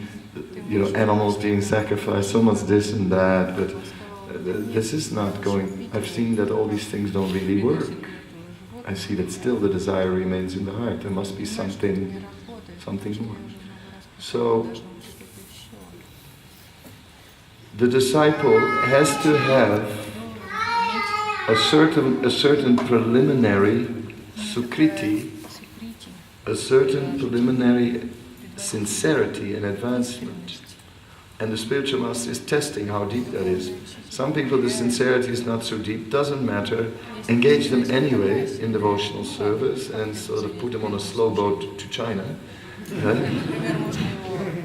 animals being sacrificed, so much this and that, but this is not going. I've seen that all these things don't really work. I see that still the desire remains in the heart. There must be something more. So, the disciple has to have a certain preliminary sukriti, a certain preliminary sincerity and advancement. And the spiritual master is testing how deep that is. Some people, the sincerity is not so deep, doesn't matter. Engage them anyway in devotional service and sort of put them on a slow boat to China.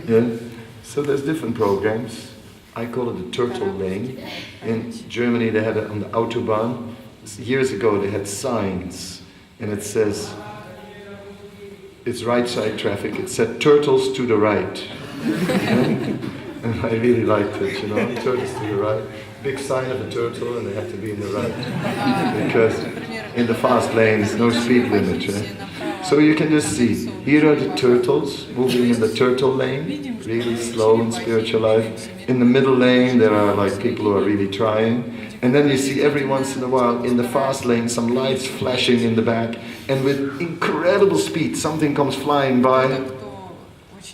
Yeah. So there's different programs. I call it the turtle lane. In Germany they had on the Autobahn, years ago they had signs, and it says, it's right side traffic, it said turtles to the right. And I really liked it, turtles to the right. Big sign of a turtle, and they had to be in the right. Because in the fast lanes, no speed limit, right? So you can just see, here are the turtles moving in the turtle lane, really slow in spiritual life. In the middle lane there are like people who are really trying. And then you see every once in a while in the fast lane some lights flashing in the back, and with incredible speed something comes flying by.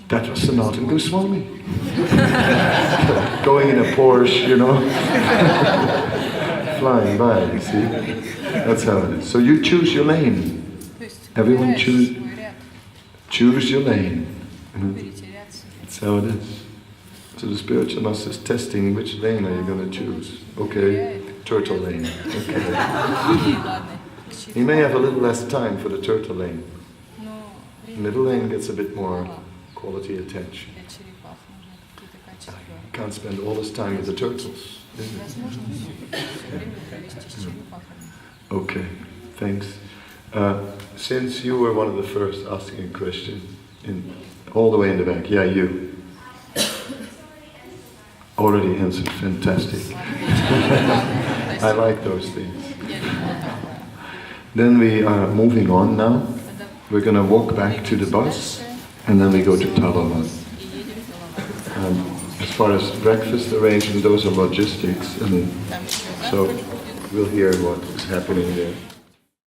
That was Sanatana Swami. Going in a Porsche, you know. Flying by, you see. That's how it is. So you choose your lane. Everyone choose your lane. That's how it is. So the spiritual master is testing which lane are you going to choose. Okay, turtle lane. Okay. He may have a little less time for the turtle lane. Middle lane gets a bit more quality attention. You can't spend all this time with the turtles. Okay, thanks. Since you were one of the first asking a question, all the way in the back, yeah, you. Already answered, fantastic. I like those things. Then we are moving on now. We're going to walk back to the bus, and then we go to Talavan. As far as breakfast arrangement, those are logistics, so we'll hear what is happening there.